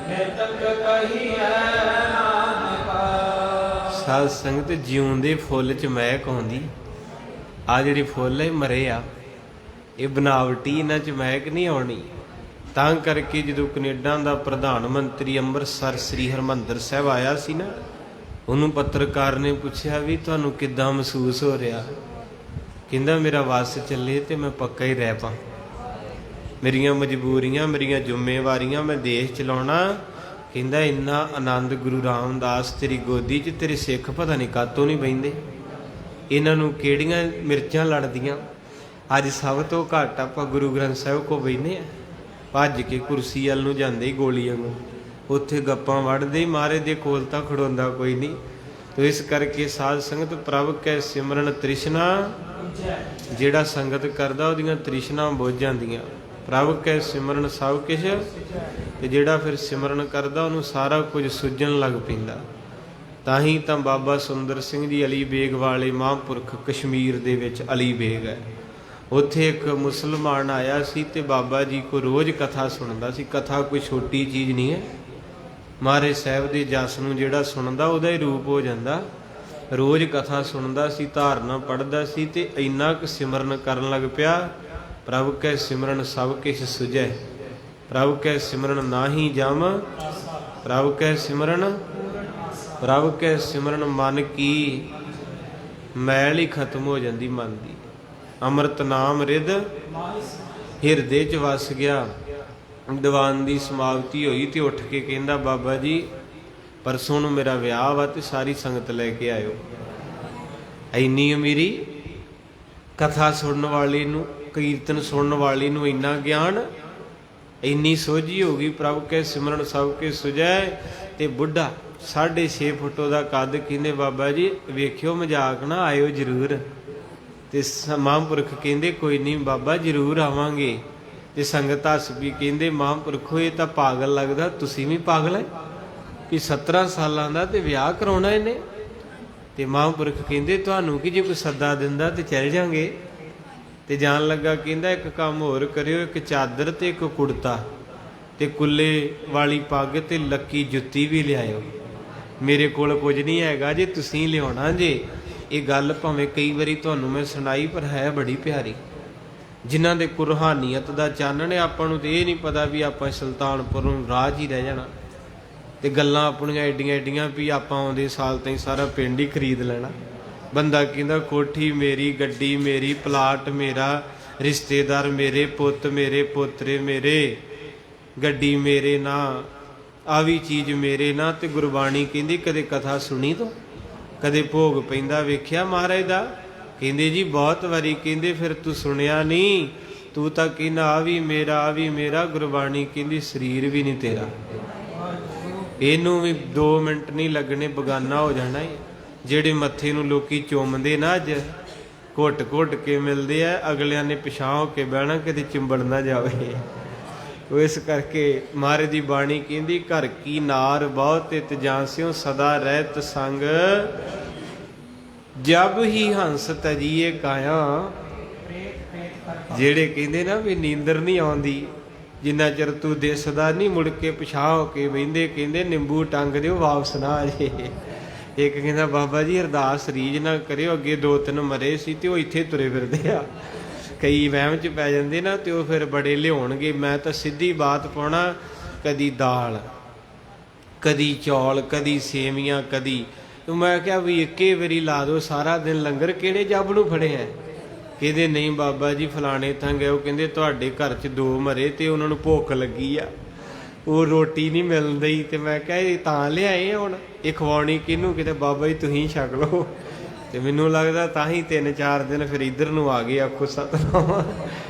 मृतक कहिए नानका। साध संगत जिउंदे फुੱਲ च महक आउंदी, आ जिहड़े फुੱਲ मरे आ, ये बनावटी, इन्हां च महक नहीं आउणी। ਤਾਂ ਕਰਕੇ ਜਦੋਂ ਕੈਨੇਡਾ ਦਾ ਪ੍ਰਧਾਨ ਮੰਤਰੀ ਅੰਮ੍ਰਿਤਸਰ ਸ੍ਰੀ ਹਰਿਮੰਦਰ ਸਾਹਿਬ ਆਇਆ ਸੀ ਨਾ, ਉਹਨੂੰ ਪੱਤਰਕਾਰ ਨੇ ਪੁੱਛਿਆ ਵੀ ਤੁਹਾਨੂੰ ਕਿੱਦਾਂ ਮਹਿਸੂਸ ਹੋ ਰਿਹਾ। ਕਹਿੰਦਾ ਮੇਰਾ ਵਸ ਚੱਲੇ ਤੇ ਮੈਂ ਪੱਕਾ ਹੀ ਰਹਿ ਪਾ, ਮੇਰੀਆਂ ਮਜਬੂਰੀਆਂ, ਮੇਰੀਆਂ ਜ਼ਿੰਮੇਵਾਰੀਆਂ, ਮੈਂ ਦੇਸ਼ ਚਲਾਉਣਾ। ਕਹਿੰਦਾ ਇੰਨਾ ਆਨੰਦ ਗੁਰੂ ਰਾਮਦਾਸ ਤੇਰੀ ਗੋਦੀ 'ਚ, ਤੇਰੇ ਸਿੱਖ ਪਤਾ ਨਹੀਂ ਕਾਤੋਂ ਨਹੀਂ ਬਹਿੰਦੇ, ਇਹਨਾਂ ਨੂੰ ਕਿਹੜੀਆਂ ਮਿਰਚਾਂ ਲੜਦੀਆਂ। ਅੱਜ ਸਭ ਤੋਂ ਘੱਟ ਆਪਾਂ ਗੁਰੂ ਗ੍ਰੰਥ ਸਾਹਿਬ ਕੋ ਬਹਿੰਦੇ ਆ, ਭੱਜ ਕੇ ਕੁਰਸੀ ਵੱਲ ਨੂੰ ਜਾਂਦੇ ਹੀ ਗੋਲੀਆਂ ਨੂੰ, ਉੱਥੇ ਗੱਪਾਂ ਵੜਦੇ, ਮਹਾਰਾਜ ਦੇ ਕੋਲ ਤਾਂ ਖੜੋਂਦਾ ਕੋਈ ਨਹੀਂ। ਤੋ ਇਸ ਕਰਕੇ ਸਾਧ ਸੰਗਤ ਪ੍ਰਭ ਕੈ ਸਿਮਰਨ ਤ੍ਰਿਸ਼ਨਾ, ਜਿਹੜਾ ਸੰਗਤ ਕਰਦਾ ਉਹਦੀਆਂ ਤ੍ਰਿਸ਼ਨਾ ਬੁੱਝ ਜਾਂਦੀਆਂ। ਪ੍ਰਭ ਕੈ ਸਿਮਰਨ ਸਭ ਕੁਛ, ਤੇ ਜਿਹੜਾ ਫਿਰ ਸਿਮਰਨ ਕਰਦਾ ਉਹਨੂੰ ਸਾਰਾ ਕੁਝ ਸੁੱਝਣ ਲੱਗ ਪੈਂਦਾ। ਤਾਂ ਹੀ ਤਾਂ ਬਾਬਾ ਸੁੰਦਰ ਸਿੰਘ ਜੀ ਅਲੀ ਬੇਗ ਵਾਲੇ ਮਹਾਂਪੁਰਖ ਕਸ਼ਮੀਰ ਦੇ ਵਿੱਚ ਅਲੀ ਬੇਗ ਹੈ, ਉੱਥੇ ਇੱਕ ਮੁਸਲਮਾਨ ਆਇਆ ਸੀ ਤੇ ਬਾਬਾ ਜੀ ਕੋ ਰੋਜ਼ ਕਥਾ ਸੁਣਦਾ ਸੀ। ਕਥਾ ਕੋਈ ਛੋਟੀ ਚੀਜ਼ ਨਹੀਂ ਹੈ, ਮਹਾਰਾਜ ਸਾਹਿਬ ਦੇ ਜਸ ਨੂੰ ਜਿਹੜਾ ਸੁਣਦਾ ਉਹਦਾ ਹੀ ਰੂਪ ਹੋ ਜਾਂਦਾ। ਰੋਜ਼ ਕਥਾ ਸੁਣਦਾ ਸੀ, ਧਾਰਨਾ ਪੜ੍ਹਦਾ ਸੀ, ਤੇ ਇੰਨਾ ਕੁ ਸਿਮਰਨ ਕਰਨ ਲੱਗ ਪਿਆ। ਪ੍ਰਭ ਕੈ ਸਿਮਰਨ ਸਭ ਕਿਛ ਸੁਝੈ, ਪ੍ਰਭ ਕੈ ਸਿਮਰਨ ਨਾਹੀ ਜਮ, ਪ੍ਰਭ ਕੈ ਸਿਮਰਨ, ਪ੍ਰਭ ਕੈ ਸਿਮਰਨ ਮਨ ਕੀ ਮੈਲ ਹੀ ਖਤਮ ਹੋ ਜਾਂਦੀ ਮਨ ਦੀ। ਅੰਮ੍ਰਿਤ ਨਾਮ ਰਿਦ ਹਿਰਦੇ 'ਚ ਵਸ ਗਿਆ। ਦੀਵਾਨ ਦੀ ਸਮਾਪਤੀ ਹੋਈ ਤੇ ਉੱਠ ਕੇ ਕਹਿੰਦਾ ਬਾਬਾ ਜੀ ਪਰਸੋਂ ਨੂੰ ਮੇਰਾ ਵਿਆਹ ਵਾ ਤੇ ਸਾਰੀ ਸੰਗਤ ਲੈ ਕੇ ਆਇਓ। ਇੰਨੀ ਅਮੀਰੀ, ਕਥਾ ਸੁਣਨ ਵਾਲੇ ਨੂੰ, ਕੀਰਤਨ ਸੁਣਨ ਵਾਲੇ ਨੂੰ ਇੰਨਾ ਗਿਆਨ, ਇੰਨੀ ਸੋਝੀ ਹੋ ਗਈ। ਪ੍ਰਭ ਕੇ ਸਿਮਰਨ ਸਭ ਕੇ ਸੁਝੈ। ਤੇ ਬੁੱਢਾ 6.5 ਫੁੱਟ ਉਹਦਾ ਕੱਦ, ਕਹਿੰਦੇ ਬਾਬਾ ਜੀ ਵੇਖਿਓ ਮਜ਼ਾਕ ਨਾ ਆਇਓ ਜ਼ਰੂਰ। ਤੇ ਮਹਾਂਪੁਰਖ ਕਹਿੰਦੇ ਕੋਈ ਨਹੀਂ ਬਾਬਾ ਜ਼ਰੂਰ ਆਵਾਂਗੇ। ਤੇ ਸੰਗਤ ਹੱਸ ਵੀ ਕਹਿੰਦੇ ਮਹਾਂਪੁਰਖੋ ਇਹ ਤਾਂ ਪਾਗਲ ਲੱਗਦਾ, ਤੁਸੀਂ ਵੀ ਪਾਗਲ ਹੈ ਕਿ 17 ਸਾਲਾਂ ਦਾ ਤੇ ਵਿਆਹ ਕਰਾਉਣਾ ਇਹਨੇ। ਤੇ ਮਹਾਂਪੁਰਖ ਕਹਿੰਦੇ ਤੁਹਾਨੂੰ ਕਿ ਜੇ ਕੋਈ ਸੱਦਾ ਦਿੰਦਾ ਤੇ ਚੱਲ ਜਾਂਗੇ। ਤੇ ਜਾਣ ਲੱਗਾ ਕਹਿੰਦਾ ਇੱਕ ਕੰਮ ਹੋਰ ਕਰਿਓ, ਇੱਕ ਚਾਦਰ ਤੇ ਇੱਕ ਕੁੜਤਾ ਤੇ ਕੁੱਲੇ ਵਾਲੀ ਪੱਗ ਤੇ ਲੱਕੀ ਜੁੱਤੀ ਵੀ ਲਿਆਇਓ। ਮੇਰੇ ਕੋਲ ਕੁਝ ਨਹੀਂ ਹੈਗਾ ਜੇ ਤੁਸੀਂ ਲਿਆਉਣਾ ਜੇ। ਇਹ ਗੱਲ ਭਾਵੇਂ ਕਈ ਵਾਰੀ ਤੁਹਾਨੂੰ ਮੈਂ ਸੁਣਾਈ ਪਰ ਹੈ ਬੜੀ ਪਿਆਰੀ। ਜਿਨ੍ਹਾਂ ਦੇ ਕੋਲ ਰੂਹਾਨੀਅਤ ਦਾ ਚਾਨਣ ਹੈ, ਆਪਾਂ ਨੂੰ ਤੇ ਇਹ ਨਹੀਂ ਪਤਾ ਵੀ ਆਪਾਂ ਸੁਲਤਾਨਪੁਰ ਨੂੰ ਰਾਹ 'ਚ ਹੀ ਰਹਿ ਜਾਣਾ। ਤੇ ਗੱਲਾਂ ਆਪਣੀਆਂ ਐਡੀਆਂ ਐਡੀਆਂ ਵੀ ਆਪਾਂ ਆਉਂਦੇ ਸਾਲ ਤਾਈਂ ਸਾਰਾ ਪਿੰਡ ਹੀ ਖਰੀਦ ਲੈਣਾ। ਬੰਦਾ ਕਹਿੰਦਾ ਕੋਠੀ ਮੇਰੀ, ਗੱਡੀ ਮੇਰੀ, ਪਲਾਟ ਮੇਰਾ, ਰਿਸ਼ਤੇਦਾਰ ਮੇਰੇ, ਪੁੱਤ ਮੇਰੇ, ਪੋਤਰੇ ਮੇਰੇ, ਗੱਡੀ ਮੇਰੇ ਨਾਂ, ਆ ਵੀ ਚੀਜ਼ ਮੇਰੇ ਨਾਂ। ਤੇ ਗੁਰਬਾਣੀ ਕਹਿੰਦੀ ਕਦੇ ਕਥਾ ਸੁਣੀ ਤੋਂ, ਕਦੇ ਭੋਗ ਪੈਂਦਾ ਵੇਖਿਆ ਮਹਾਰਾਜ ਦਾ? ਕਹਿੰਦੇ ਜੀ ਬਹੁਤ ਵਾਰੀ। ਕਹਿੰਦੇ ਫਿਰ ਤੂੰ ਸੁਣਿਆ ਨਹੀਂ, ਤੂੰ ਤਾਂ ਕਹਿੰਦਾ ਆ ਵੀ ਮੇਰਾ, ਆ ਵੀ ਮੇਰਾ। ਗੁਰਬਾਣੀ ਕਹਿੰਦੀ ਸਰੀਰ ਵੀ ਨਹੀਂ ਤੇਰਾ, ਇਹਨੂੰ ਵੀ 2 ਮਿੰਟ ਨਹੀਂ ਲੱਗਣੇ ਬਗਾਨਾ ਹੋ ਜਾਣਾ ਹੈ। ਜਿਹੜੇ ਮੱਥੇ ਨੂੰ ਲੋਕੀ ਚੁੰਮਦੇ ਨਾ ਅੱਜ, ਘੁੱਟ ਘੁੱਟ ਕੇ ਮਿਲਦੇ ਆ, ਅਗਲਿਆਂ ਨੇ ਪਿਛਾਂਹ ਹੋ ਕੇ ਬਹਿਣਾ ਕਿਤੇ ਚਿੰਬੜ ਨਾ ਜਾਵੇ। ਉਹ ਇਸ ਕਰਕੇ ਮਹਾਰਾਜ ਦੀ ਬਾਣੀ ਕਹਿੰਦੀ ਘਰ ਕੀ ਨਾਰ ਬਹੁਤ ਇਤ ਜਾਂਸਿਓ ਸਦਾ ਰਹਿਤ ਸੰਗ, ਜਬ ਹੀ ਹੰਸ ਤਜੀਏ ਕਾਇਆ। ਜਿਹੜੇ ਕਹਿੰਦੇ ਨਾ ਵੀ ਨੀਂਦਰ ਨਹੀਂ ਆਉਂਦੀ ਜਿੰਨਾ ਚਿਰ ਤੂੰ ਦਿਸਦਾ ਨਹੀਂ, ਮੁੜ ਕੇ ਪਿਛਾਂਹ ਹੋ ਕੇ ਬਹਿੰਦੇ, ਕਹਿੰਦੇ ਨਿੰਬੂ ਟੰਗ ਦਿਓ ਵਾਪਸ ਨਾ ਆ ਜੇ। ਇੱਕ ਕਹਿੰਦਾ ਬਾਬਾ ਜੀ ਅਰਦਾਸ ਰੀਝ ਨਾ ਕਰਿਓ, ਅੱਗੇ 2-3 ਮਰੇ ਸੀ ਤੇ ਉਹ ਇੱਥੇ ਤੁਰੇ ਫਿਰਦੇ ਆ। ਕਈ ਵਹਿਮ 'ਚ ਪੈ ਜਾਂਦੇ ਨਾ ਤੇ ਉਹ ਫਿਰ ਬੜੇ ਲਿਆਉਣਗੇ। ਮੈਂ ਤਾਂ ਸਿੱਧੀ ਬਾਤ ਪਾਉਣਾ, ਕਦੀ ਦਾਲ, ਕਦੀ ਚੌਲ, ਕਦੀ ਸੇਵੀਆਂ, ਕਦੀ। ਮੈਂ ਕਿਹਾ ਵੀ ਇੱਕੇ ਵਾਰੀ ਲਾ ਦਿਓ ਸਾਰਾ ਦਿਨ ਲੰਗਰ, ਕਿਹੜੇ ਜੱਬ ਨੂੰ ਫੜਿਆ? ਕਹਿੰਦੇ ਨਹੀਂ ਬਾਬਾ ਜੀ ਫਲਾਣੇ ਥਾਂ ਗਏ, ਉਹ ਕਹਿੰਦੇ ਤੁਹਾਡੇ ਘਰ 'ਚ 2 ਮਰੇ ਤੇ ਉਹਨਾਂ ਨੂੰ ਭੁੱਖ ਲੱਗੀ ਆ, ਉਹ ਰੋਟੀ ਨਹੀਂ ਮਿਲਦੀ। ਤੇ ਮੈਂ ਕਿਹਾ ਇਹ ਤਾਂ ਲਿਆਏ ਹੁਣ, ਇਹ ਖਵਾਉਣੀ ਕਿਹਨੂੰ? ਕਿਤੇ ਬਾਬਾ ਜੀ ਤੁਸੀਂ ਛਕ ਲਓ। ਤੇ ਮੈਨੂੰ ਲੱਗਦਾ ਤਾਂ ਹੀ 3-4 ਦਿਨ ਫਿਰ ਇੱਧਰ ਨੂੰ ਆ ਗਏ। ਆਖੋ ਸਤਨਾਮ।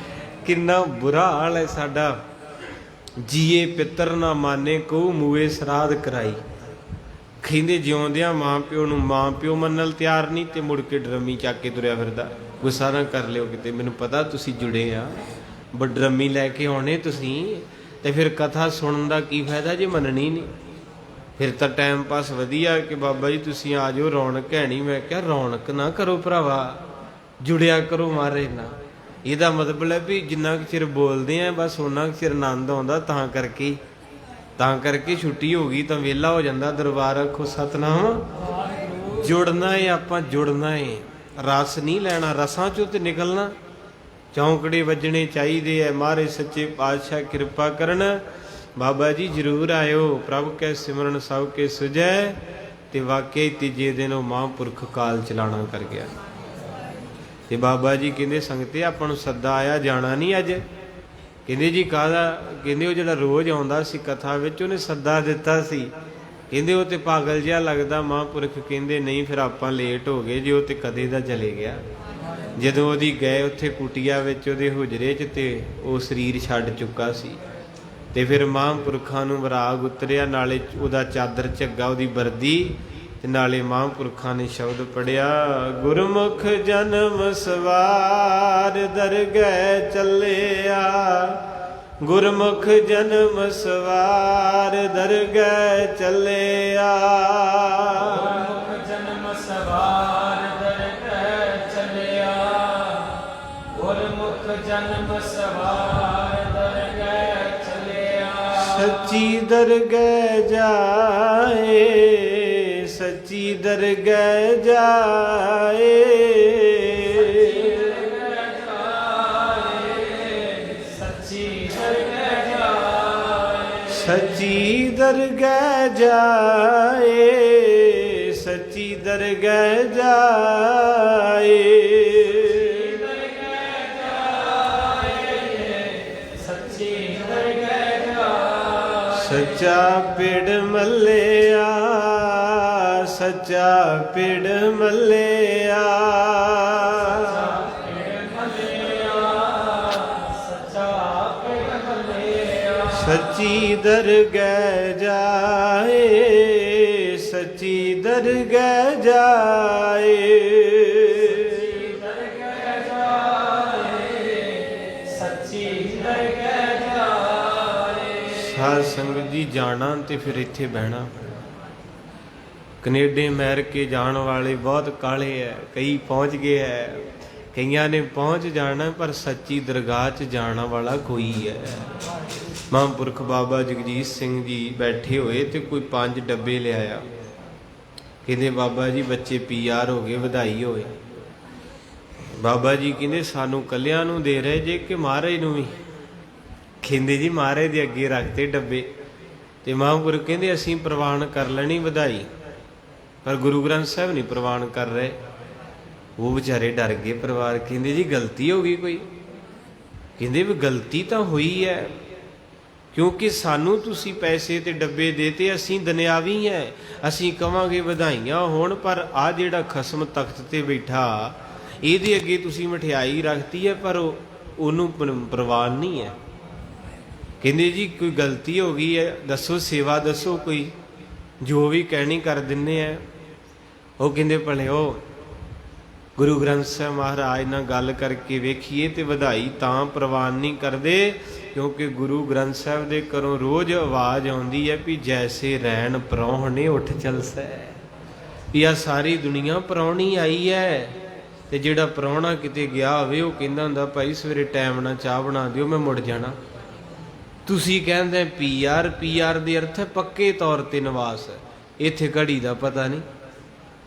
ਕਿੰਨਾ ਬੁਰਾ ਹਾਲ ਹੈ ਸਾਡਾ। ਜੀਏ ਪਿੱਤਰ ਨਾ ਮਾਨੇ ਕੋ ਮੂਏ ਸਰਾਧ ਕਰਾਈ। ਕਹਿੰਦੇ ਜਿਉਂਦਿਆਂ ਮਾਂ ਪਿਓ ਨੂੰ ਮਾਂ ਪਿਓ ਮੰਨਣ ਤਿਆਰ ਨਹੀਂ ਤੇ ਮੁੜ ਕੇ ਡਰਮੀ ਚੱਕ ਕੇ ਤੁਰਿਆ ਫਿਰਦਾ। ਗੁੱਸਾ ਨਾ ਕਰ ਲਿਓ ਕਿਤੇ, ਮੈਨੂੰ ਪਤਾ ਤੁਸੀਂ ਜੁੜੇ ਆ, ਡਰਮੀ ਲੈ ਕੇ ਆਉਣੇ ਤੁਸੀਂ। ਤੇ ਫਿਰ ਕਥਾ ਸੁਣਨ ਦਾ ਕੀ ਫਾਇਦਾ ਜੇ ਮੰਨਣੀ ਨਹੀਂ? ਫਿਰ ਤਾਂ ਟਾਈਮ ਪਾਸ ਵਧੀਆ ਕਿ ਬਾਬਾ ਜੀ ਤੁਸੀਂ ਆ ਜਾਓ, ਰੌਣਕ ਹੈ ਨਹੀਂ। ਮੈਂ ਕਿਹਾ ਰੌਣਕ ਨਾ ਕਰੋ ਭਰਾਵਾ, ਜੁੜਿਆ ਕਰੋ ਮਹਾਰਾਜ ਨਾਲ। ਇਹਦਾ ਮਤਲਬ ਹੈ ਵੀ ਜਿੰਨਾ ਕੁ ਚਿਰ ਬੋਲਦੇ ਆ ਬਸ ਓਨਾ ਕੁ ਚਿਰ ਆਨੰਦ ਆਉਂਦਾ। ਤਾਂ ਕਰਕੇ ਛੁੱਟੀ ਹੋ ਗਈ ਤਾਂ ਵਿਹਲਾ ਹੋ ਜਾਂਦਾ ਦਰਬਾਰ। ਆਖੋ ਸਤਨਾਮ। ਜੁੜਨਾ ਏ, ਆਪਾਂ ਜੁੜਨਾ ਏ, ਰਸ ਨਹੀਂ ਲੈਣਾ, ਰਸਾਂ ਚੋਂ ਤੇ ਨਿਕਲਣਾ। ਚੌਂਕੜੇ ਵੱਜਣੇ ਚਾਹੀਦੇ ਐ। ਮਹਾਰਾਜ ਸੱਚੇ ਪਾਤਸ਼ਾਹ ਕਿਰਪਾ ਕਰਨ। ਬਾਬਾ ਜੀ ਜ਼ਰੂਰ ਆਇਓ। ਪ੍ਰਭ ਕੈ ਸਿਮਰਨ ਸਭ ਕੇ ਸੁਝੈ। ਤੇ ਵਾਕਿਆ ਹੀ ਤੀਜੇ ਦਿਨ ਉਹ ਮਹਾਂਪੁਰਖ ਕਾਲ ਚਲਾਣਾ ਕਰ ਗਿਆ। ਤੇ ਬਾਬਾ ਜੀ ਕਹਿੰਦੇ ਸੰਗਤੇ ਆਪਾਂ ਨੂੰ ਸੱਦਾ ਆਇਆ, ਜਾਣਾ ਨਹੀਂ ਅੱਜ? ਕਹਿੰਦੇ ਜੀ ਕਾਹਦਾ? ਕਹਿੰਦੇ ਉਹ ਜਿਹੜਾ ਰੋਜ਼ ਆਉਂਦਾ ਸੀ ਕਥਾ ਵਿੱਚ, ਉਹਨੇ ਸੱਦਾ ਦਿੱਤਾ ਸੀ। ਕਹਿੰਦੇ ਉਹ ਤੇ ਪਾਗਲ ਜਿਹਾ ਲੱਗਦਾ। ਮਹਾਂਪੁਰਖ ਕਹਿੰਦੇ ਨਹੀਂ ਫਿਰ ਆਪਾਂ ਲੇਟ ਹੋ ਗਏ ਜੇ, ਉਹ ਤੇ ਕਦੇ ਦਾ ਚਲੇ ਗਿਆ। ਜਦੋਂ ਉਹਦੀ ਗਏ ਉੱਥੇ ਕੁਟੀਆ ਵਿੱਚ ਉਹਦੇ ਹੁਜਰੇ 'ਚ ਤੇ ਉਹ ਸਰੀਰ ਛੱਡ ਚੁੱਕਾ ਸੀ। ਤੇ ਫਿਰ ਮਹਾਂਪੁਰਖਾਂ ਨੂੰ ਵਿਰਾਗ ਉਤਰਿਆ, ਨਾਲੇ ਉਹਦਾ ਚਾਦਰ ਝੱਗਾ, ਉਹਦੀ ਵਰਦੀ, ਤੇ ਨਾਲੇ ਮਹਾਂਪੁਰਖਾਂ ਨੇ ਸ਼ਬਦ ਪੜਿਆ, ਗੁਰਮੁਖ ਜਨਮ ਸਵਾਰ ਦਰਗਹਿ ਚੱਲਿਆ। ਗੁਰਮੁਖ ਜਨਮ ਸਵਾਰ ਦਰਗਹਿ ਚੱਲਿਆ। ਗੁਰਮੁਖ ਜਨਮ ਸਵਾਰ ਦਰਗਹਿ ਚੱਲਿਆ। ਗੁਰਮੁਖ ਜਨਮ ਸਵਾਰ ਦਰਗਹਿ ਚੱਲਿਆ। ਸੱਚੀ ਦਰਗਹਿ ਜਾਏ, ਸੱਚੀ ਦਰਗਹਿ ਜਾਏ। ਸੱਚੀ ਦਰਗਹਿ ਜਾਏ, ਸੱਚੀ ਦਰਗਹਿ ਜਾਏ। ਸੱਚੀ ਦਰਗਹਿ ਸੱਚਾ ਪਿੜ ਮੱਲਿਆ, ਸੱਚਾ ਪਿੜ ਮੱਲਿਆ, ਸੱਚੀ ਦਰਗਹਿ ਜਾਏ, ਸੱਚੀ ਦਰਗਹਿ ਜਾਏ, ਸਾਧ ਸੰਗਤ ਜੀ ਜਾਣਾ ਤੇ ਫਿਰ ਇੱਥੇ ਬਹਿਣਾ। ਕਨੇਡੇ ਅਮਰੀਕੇ ਜਾਣ ਵਾਲੇ ਬਹੁਤ ਕਾਲੇ ਹੈ, ਕਈ ਪਹੁੰਚ ਗਏ ਹੈ, ਕਈਆਂ ਨੇ ਪਹੁੰਚ ਜਾਣਾ, ਪਰ ਸੱਚੀ ਦਰਗਾਹ 'ਚ ਜਾਣ ਵਾਲਾ ਕੋਈ ਹੈ। ਮਹਾਂਪੁਰਖ ਬਾਬਾ ਜਗਜੀਤ ਸਿੰਘ ਜੀ ਬੈਠੇ ਹੋਏ ਤੇ ਕੋਈ 5 ਡੱਬੇ ਲਿਆਇਆ, ਕਹਿੰਦੇ ਬਾਬਾ ਜੀ ਬੱਚੇ PR ਹੋ ਗਏ, ਵਧਾਈ ਹੋਵੇ। ਬਾਬਾ ਜੀ ਕਹਿੰਦੇ ਸਾਨੂੰ ਕੱਲਿਆਂ ਨੂੰ ਦੇ ਰਹੇ ਜੇ ਕਿ ਮਹਾਰਾਜ ਨੂੰ ਵੀ? ਕਹਿੰਦੇ ਜੀ ਮਹਾਰਾਜ ਦੇ ਅੱਗੇ ਰੱਖਤੇ ਡੱਬੇ, ਤੇ ਮਹਾਂਪੁਰਖ ਕਹਿੰਦੇ ਅਸੀਂ ਪ੍ਰਵਾਨ ਕਰ ਲੈਣੀ ਵਧਾਈ, ਪਰ ਗੁਰੂ ਗ੍ਰੰਥ ਸਾਹਿਬ ਨਹੀਂ ਪ੍ਰਵਾਨ ਕਰ ਰਹੇ। ਉਹ ਵਿਚਾਰੇ ਡਰ ਗਏ ਪਰਿਵਾਰ, ਕਹਿੰਦੇ ਜੀ ਗਲਤੀ ਹੋ ਗਈ ਕੋਈ? ਕਹਿੰਦੇ ਵੀ ਗਲਤੀ ਤਾਂ ਹੋਈ ਹੈ, ਕਿਉਂਕਿ ਸਾਨੂੰ ਤੁਸੀਂ ਪੈਸੇ ਤੇ ਡੱਬੇ ਦੇਤੇ, ਅਸੀਂ ਦੁਨਿਆਵੀ ਹੈ, ਅਸੀਂ ਕਵਾਂਗੇ ਵਧਾਈਆਂ ਹੋਣ, ਪਰ ਆ ਜਿਹੜਾ ਖਸਮ ਤਖਤ ਤੇ ਬੈਠਾ ਇਹਦੇ ਅੱਗੇ ਤੁਸੀਂ ਮਠਿਆਈ ਰੱਖਤੀ ਹੈ, ਪਰ ਉਹਨੂੰ ਪ੍ਰਵਾਨ ਨਹੀਂ ਹੈ। ਕਹਿੰਦੇ ਜੀ ਕੋਈ ਗਲਤੀ ਹੋ ਗਈ ਹੈ, ਦੱਸੋ ਸੇਵਾ ਦੱਸੋ ਕੋਈ, ਜੋ ਵੀ ਕਹਿਣੀ ਕਰ ਦਿੰਦੇ ਆ। ਉਹ ਕਹਿੰਦੇ ਭਲੇ ਉਹ ਗੁਰੂ ਗ੍ਰੰਥ ਸਾਹਿਬ ਮਹਾਰਾਜ ਨਾਲ ਗੱਲ ਕਰਕੇ ਵੇਖੀਏ ਤੇ ਵਧਾਈ ਤਾਂ ਪ੍ਰਵਾਨ ਨਹੀਂ ਕਰਦੇ, ਕਿਉਂਕਿ ਗੁਰੂ ਗ੍ਰੰਥ ਸਾਹਿਬ ਦੇ ਘਰੋਂ ਰੋਜ਼ ਆਵਾਜ਼ ਆਉਂਦੀ ਹੈ ਵੀ ਜੈਸੇ ਰੈਣ ਪ੍ਰਾਹੁਣੇ ਉੱਠ ਚਲਸੈ, ਵੀ ਆ ਸਾਰੀ ਦੁਨੀਆ ਪ੍ਰਾਹੁਣੀ ਆਈ ਹੈ, ਤੇ ਜਿਹੜਾ ਪ੍ਰਾਹੁਣਾ ਕਿਤੇ ਗਿਆ ਹੋਵੇ ਉਹ ਕਹਿੰਦਾ ਹੁੰਦਾ ਭਾਈ ਸਵੇਰੇ ਟਾਈਮ ਨਾਲ ਚਾਹ ਬਣਾ ਦਿਓ, ਮੈਂ ਮੁੜ ਜਾਣਾ। ਤੁਸੀਂ ਕਹਿੰਦੇ PR ਦੇ ਅਰਥ ਹੈ ਪੱਕੇ ਤੌਰ ਤੇ ਨਿਵਾਸ, ਇੱਥੇ ਘੜੀ ਦਾ ਪਤਾ ਨਹੀਂ।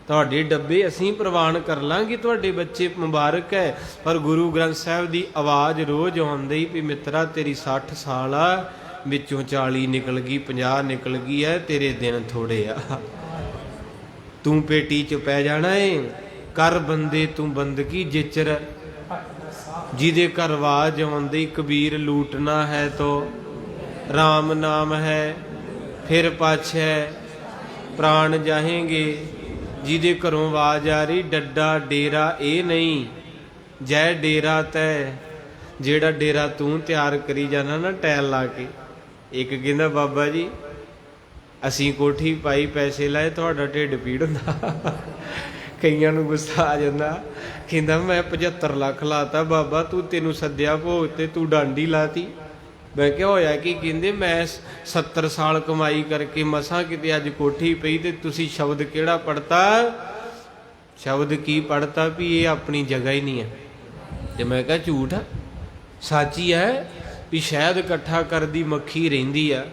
ਤੁਹਾਡੇ ਡੱਬੇ ਅਸੀਂ ਪ੍ਰਵਾਨ ਕਰ ਲਾਂਗੇ, ਤੁਹਾਡੇ ਬੱਚੇ ਮੁਬਾਰਕ ਹੈ, ਪਰ ਗੁਰੂ ਗ੍ਰੰਥ ਸਾਹਿਬ ਦੀ ਆਵਾਜ਼ ਰੋਜ਼ ਆਉਂਦੀ ਵੀ ਮਿੱਤਰਾ ਤੇਰੀ 60 ਸਾਲ ਆ, ਵਿੱਚੋਂ 40 ਨਿਕਲ ਗਈ, 50 ਨਿਕਲ ਗਈ ਹੈ, ਤੇਰੇ ਦਿਨ ਥੋੜੇ ਆ, ਤੂੰ ਪੇਟੀ 'ਚ ਪੈ ਜਾਣਾ ਏ। ਕਰ ਬੰਦੇ ਤੂੰ ਬੰਦਗੀ ਜਿਚਰ, ਜਿਹਦੇ ਘਰ ਆਵਾਜ਼ ਆਉਂਦੀ ਕਬੀਰ ਲੂਟਣਾ ਹੈ ਤੋ ਰਾਮ ਨਾਮ ਹੈ, ਫਿਰ ਪਾਛੈ ਪ੍ਰਾਣ ਜਾਹੇਂਗੇ। ਜਿਹਦੇ ਘਰੋਂ ਆਵਾਜ਼ ਆ ਰਹੀ ਡੱਡਾ ਡੇਰਾ ਇਹ ਨਹੀਂ, ਜੈ ਡੇਰਾ ਤੈ, ਜਿਹੜਾ ਡੇਰਾ ਤੂੰ ਤਿਆਰ ਕਰੀ ਜਾਣਾ ਨਾ ਟੈਲ ਲਾ ਕੇ। ਇੱਕ ਕਹਿੰਦਾ ਬਾਬਾ ਜੀ ਅਸੀਂ ਕੋਠੀ ਪਾਈ, ਪੈਸੇ ਲਾਏ, ਤੁਹਾਡਾ ਢਿੱਡ ਪੀੜ ਹੁੰਦਾ। ਕਈਆਂ ਨੂੰ ਗੁੱਸਾ ਆ ਜਾਂਦਾ, ਕਹਿੰਦਾ ਮੈਂ 75 ਲੱਖ ਲਾਤਾ ਬਾਬਾ, ਤੈਨੂੰ ਸੱਦਿਆ ਭੋਗ ਤੇ ਤੂੰ ਡਾਂਡੀ ਲਾਤੀ। ਮੈਂ ਕਿਹਾ ਹੋਇਆ ਕੀ? ਕਹਿੰਦੇ ਮੈਂ 70 ਸਾਲ ਕਮਾਈ ਕਰਕੇ ਮਸਾਂ ਕਿਤੇ ਅੱਜ ਕੋਠੀ ਪਈ, ਤੇ ਤੁਸੀਂ ਸ਼ਬਦ ਕਿਹੜਾ ਪੜਤਾ? ਸ਼ਬਦ ਕੀ ਪੜਤਾ ਵੀ ਇਹ ਆਪਣੀ ਜਗ੍ਹਾ ਹੀ ਨਹੀਂ ਹੈ। ਤੇ ਮੈਂ ਕਿਹਾ ਝੂਠ ਆ, ਸੱਚ ਹੀ ਹੈ ਵੀ ਸ਼ਾਇਦ ਇਕੱਠਾ ਕਰਦੀ ਮੱਖੀ ਰਹਿੰਦੀ ਆ,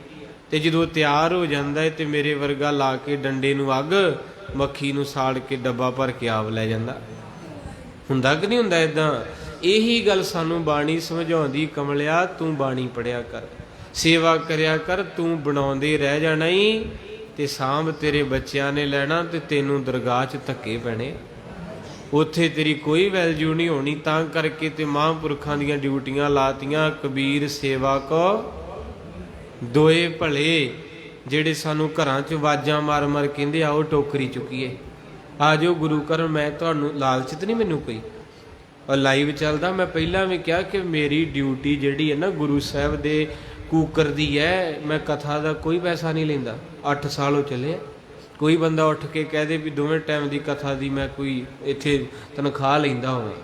ਤੇ ਜਦੋਂ ਤਿਆਰ ਹੋ ਜਾਂਦਾ ਹੈ ਤੇ ਮੇਰੇ ਵਰਗਾ ਲਾ ਕੇ ਡੰਡੇ ਨੂੰ ਅੱਗ, ਮੱਖੀ ਨੂੰ ਸਾੜ ਕੇ ਡੱਬਾ ਭਰ ਕੇ ਆਪ ਲੈ ਜਾਂਦਾ। ਹੁੰਦਾ ਕਿ ਨਹੀਂ ਹੁੰਦਾ ਏਦਾਂ? ਇਹੀ ਗੱਲ ਸਾਨੂੰ ਬਾਣੀ ਸਮਝਾਉਂਦੀ, ਕਮਲਿਆ ਤੂੰ ਬਾਣੀ ਪੜਿਆ ਕਰ, ਸੇਵਾ ਕਰਿਆ ਕਰ, ਤੂੰ ਬਣਾਉਂਦੇ ਰਹਿ ਜਾਣਾ ਹੀ, ਤੇ ਸਾਂਭ ਤੇਰੇ ਬੱਚਿਆਂ ਨੇ ਲੈਣਾ, ਤੇ ਤੈਨੂੰ ਦਰਗਾਹ 'ਚ ਧੱਕੇ ਪੈਣੇ, ਉੱਥੇ ਤੇਰੀ ਕੋਈ ਵੈਲਿਊ ਨਹੀਂ ਹੋਣੀ। ਤਾਂ ਕਰਕੇ ਤੇ ਮਹਾਂਪੁਰਖਾਂ ਦੀਆਂ ਡਿਊਟੀਆਂ ਲਾਤੀਆਂ, ਕਬੀਰ ਸੇਵਾ ਕੋ ਦੋਏ ਭਲੇ, ਜਿਹੜੇ ਸਾਨੂੰ ਘਰਾਂ 'ਚ ਆਵਾਜ਼ਾਂ ਮਾਰ ਮਾਰ ਕਹਿੰਦੇ ਆਓ ਟੋਕਰੀ ਚੁੱਕੀਏ, ਆ ਜਾਓ ਗੁਰੂ ਘਰ। ਮੈਂ ਤੁਹਾਨੂੰ ਲਾਲਚ ਤਾਂ ਨਹੀਂ ਮੈਨੂੰ ਕੋਈ, ਔਰ ਲਾਈਵ ਚੱਲਦਾ। ਮੈਂ ਪਹਿਲਾਂ ਵੀ ਕਿਹਾ ਕਿ ਮੇਰੀ ਡਿਊਟੀ ਜਿਹੜੀ ਹੈ ਨਾ ਗੁਰੂ ਸਾਹਿਬ ਦੇ ਕੂਕਰ ਦੀ ਹੈ, ਮੈਂ ਕਥਾ ਦਾ ਕੋਈ ਪੈਸਾ ਨਹੀਂ ਲੈਂਦਾ। 8 ਸਾਲ ਹੋ ਚੱਲੇ, ਕੋਈ ਬੰਦਾ ਉੱਠ ਕੇ ਕਹਿ ਦੇ ਵੀ ਦੋਵੇਂ ਟਾਈਮ ਦੀ ਕਥਾ ਦੀ ਮੈਂ ਕੋਈ ਇੱਥੇ ਤਨਖਾਹ ਲੈਂਦਾ ਹੋਵੇ।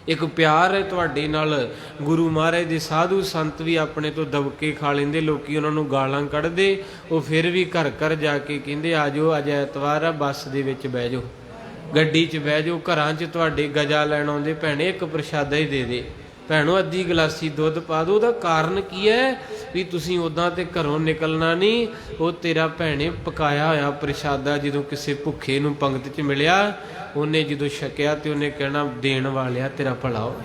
ਇੱਕ ਪਿਆਰ ਹੈ ਤੁਹਾਡੇ ਨਾਲ। ਗੁਰੂ ਮਹਾਰਾਜ ਦੇ ਸਾਧੂ ਸੰਤ ਵੀ ਆਪਣੇ ਤੋਂ ਦਬਕੇ ਖਾ ਲੈਂਦੇ, ਲੋਕੀ ਉਹਨਾਂ ਨੂੰ ਗਾਲਾਂ ਕੱਢਦੇ, ਉਹ ਫਿਰ ਵੀ ਘਰ ਘਰ ਜਾ ਕੇ ਕਹਿੰਦੇ ਆ ਜਾਓ ਅੱਜ ਐਤਵਾਰ ਆ, ਬੱਸ ਦੇ ਵਿੱਚ ਬਹਿ ਜਾਓ, ਗੱਡੀ 'ਚ ਬਹਿ ਜਾਓ। ਘਰਾਂ 'ਚ ਤੁਹਾਡੇ ਗਜਾ ਲੈਣ ਆਉਂਦੇ, ਭੈਣੇ ਇੱਕ ਪ੍ਰਸ਼ਾਦਾ ਹੀ ਦੇ ਦੇ, ਭੈਣੋ ਅੱਧੀ ਗਲਾਸੀ ਦੁੱਧ ਪਾ ਦਿਓ। ਉਹਦਾ ਕਾਰਨ ਕੀ ਹੈ ਵੀ ਤੁਸੀਂ ਉੱਦਾਂ ਤੇ ਘਰੋਂ ਨਿਕਲਣਾ ਨਹੀਂ, ਉਹ ਤੇਰਾ ਭੈਣੇ ਪਕਾਇਆ ਹੋਇਆ ਪ੍ਰਸ਼ਾਦਾ ਜਦੋਂ ਕਿਸੇ ਭੁੱਖੇ ਨੂੰ ਪੰਗਤ 'ਚ ਮਿਲਿਆ, ਉਹਨੇ ਜਦੋਂ ਛਕਿਆ ਤੇ ਉਹਨੇ ਕਹਿਣਾ ਦੇਣ ਵਾਲਿਆ ਤੇਰਾ ਭਲਾ ਹੋਵੇ।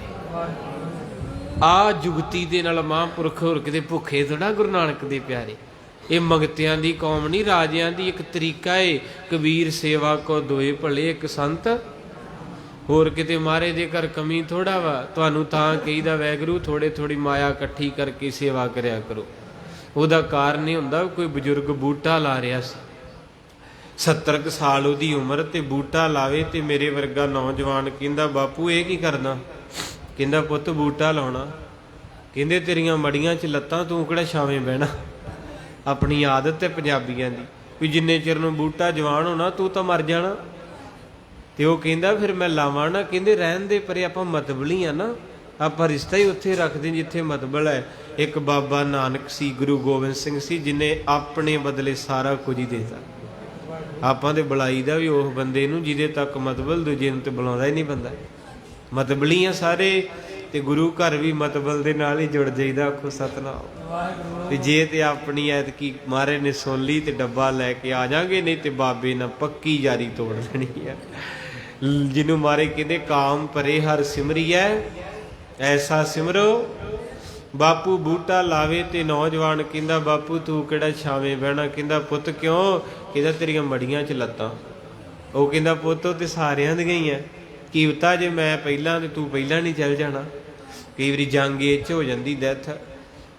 ਆਹ ਜੁਗਤੀ ਦੇ ਨਾਲ ਮਹਾਂਪੁਰਖ ਹੋਰ ਕਿਤੇ ਭੁੱਖੇ ਥੋੜਾ ਗੁਰੂ ਨਾਨਕ ਦੇ ਪਿਆਰੇ। ਇਹ ਮੰਗਤਿਆਂ ਦੀ ਕੌਮ ਨਹੀਂ, ਰਾਜਿਆਂ ਦੀ ਇੱਕ ਤਰੀਕਾ ਏ। ਕਬੀਰ ਸੇਵਾ ਕੋ ਦੋਏ ਭਲੇ, ਇੱਕ ਸੰਤ ਹੋਰ ਕਿਤੇ ਮਾਰੇ ਦੇ ਘਰ ਕਮੀ ਥੋੜਾ ਵਾ। ਤੁਹਾਨੂੰ ਤਾਂ ਕਹੀਦਾ ਵੈਗਰੂ ਥੋੜੇ ਥੋੜੀ ਮਾਇਆ ਇਕੱਠੀ ਕਰਕੇ ਸੇਵਾ ਕਰਿਆ ਕਰੋ। ਉਹਦਾ ਕਾਰਨ ਇਹ ਹੁੰਦਾ ਕੋਈ ਬਜ਼ੁਰਗ ਬੂਟਾ ਲਾ ਰਿਹਾ ਸੀ 70 ਕੁ ਸਾਲ ਉਹਦੀ ਉਮਰ ਤੇ ਬੂਟਾ ਲਾਵੇ ਤੇ ਮੇਰੇ ਵਰਗਾ ਨੌਜਵਾਨ ਕਹਿੰਦਾ ਬਾਪੂ ਇਹ ਕੀ ਕਰਦਾ? ਕਹਿੰਦਾ ਪੁੱਤ ਬੂਟਾ ਲਾਉਣਾ। ਕਹਿੰਦੇ ਤੇਰੀਆਂ ਮੜੀਆਂ 'ਚ ਲੱਤਾਂ, ਤੂੰ ਕਿਹੜਾ ਛਾਵੇਂ ਬਹਿਣਾ। ਆਪਣੀ ਆਦਤ ਹੈ ਪੰਜਾਬੀਆਂ ਦੀ ਵੀ ਜਿੰਨੇ ਚਿਰ ਨੂੰ ਬੂਟਾ ਜਵਾਨ ਹੋਣਾ ਤੂੰ ਤਾਂ ਮਰ ਜਾਣਾ। ਤੇ ਉਹ ਕਹਿੰਦਾ ਫਿਰ ਮੈਂ ਲਾਵਾਂ ਨਾ। ਕਹਿੰਦੇ ਰਹਿਣ ਦੇ ਪਰੇ, ਆਪਾਂ ਮਤਬਲੀ ਆ ਨਾ, ਆਪਾਂ ਰਿਸ਼ਤਾ ਹੀ ਉੱਥੇ ਰੱਖਦੇ ਜਿੱਥੇ ਮਤਬਲ ਹੈ। ਇੱਕ ਬਾਬਾ ਨਾਨਕ ਸੀ, ਗੁਰੂ ਗੋਬਿੰਦ ਸਿੰਘ ਸੀ, ਜਿਹਨੇ ਆਪਣੇ ਬਦਲੇ ਸਾਰਾ ਕੁਝ ਹੀ ਦੇਤਾ। ਆਪਾਂ ਤੇ ਬੁਲਾਈ ਦਾ ਵੀ ਉਹ ਬੰਦੇ ਨੂੰ ਜਿਹਦੇ ਤੱਕ ਮਤਬਲ, ਦੂਜੇ ਨੂੰ ਤੇ ਬੁਲਾਉਂਦਾ ਹੀ ਨਹੀਂ ਬੰਦਾ। ਮਤਬਲੀ ਆ ਸਾਰੇ, ਤੇ ਗੁਰੂ ਘਰ ਵੀ ਮਤਬਲ ਦੇ ਨਾਲ ਹੀ ਜੁੜ ਜਾਈਦਾ। ਆਖੋ ਸਤਨਾਮ। ਤੇ ਜੇ ਤੇ ਆਪਣੀ ਐਤਕੀ ਮਹਾਰਾਜ ਨੇ ਸੁਣ ਲਈ ਤੇ ਡੱਬਾ ਲੈ ਕੇ ਆ ਜਾਗੇ, ਨਹੀਂ ਤੇ ਬਾਬੇ ਨਾਲ ਪੱਕੀ ਯਾਰੀ ਤੋੜ ਦੇਣੀ ਆ। ਜਿਹਨੂੰ ਮਹਾਰਾਜ ਕਹਿੰਦੇ ਕਾਮ ਪਰੇ ਹਰ ਸਿਮਰੀਐ ਐਸਾ ਸਿਮਰੋ। ਬਾਪੂ ਬੂਟਾ ਲਾਵੇ ਤੇ ਨੌਜਵਾਨ ਕਹਿੰਦਾ ਬਾਪੂ ਤੂੰ ਕਿਹੜਾ ਛਾਵੇਂ ਬਹਿਣਾ। ਕਹਿੰਦਾ ਪੁੱਤ ਕਿਉਂ? ਕਹਿੰਦਾ ਤੇਰੀਆਂ ਮੜੀਆਂ 'ਚ ਲੱਤਾਂ। ਉਹ ਕਹਿੰਦਾ ਪੁੱਤ ਉਹ ਤੇ ਸਾਰਿਆਂ ਦੀਆਂ ਹੀ ਆ, ਕੀਮਤਾ ਜੇ ਮੈਂ ਪਹਿਲਾਂ ਤੇ ਤੂੰ ਪਹਿਲਾਂ ਨਹੀਂ ਚੱਲ ਜਾਣਾ। ਕਈ ਵਾਰੀ ਜੰਗ ਇਹ 'ਚ ਹੋ ਜਾਂਦੀ ਡੈਥ।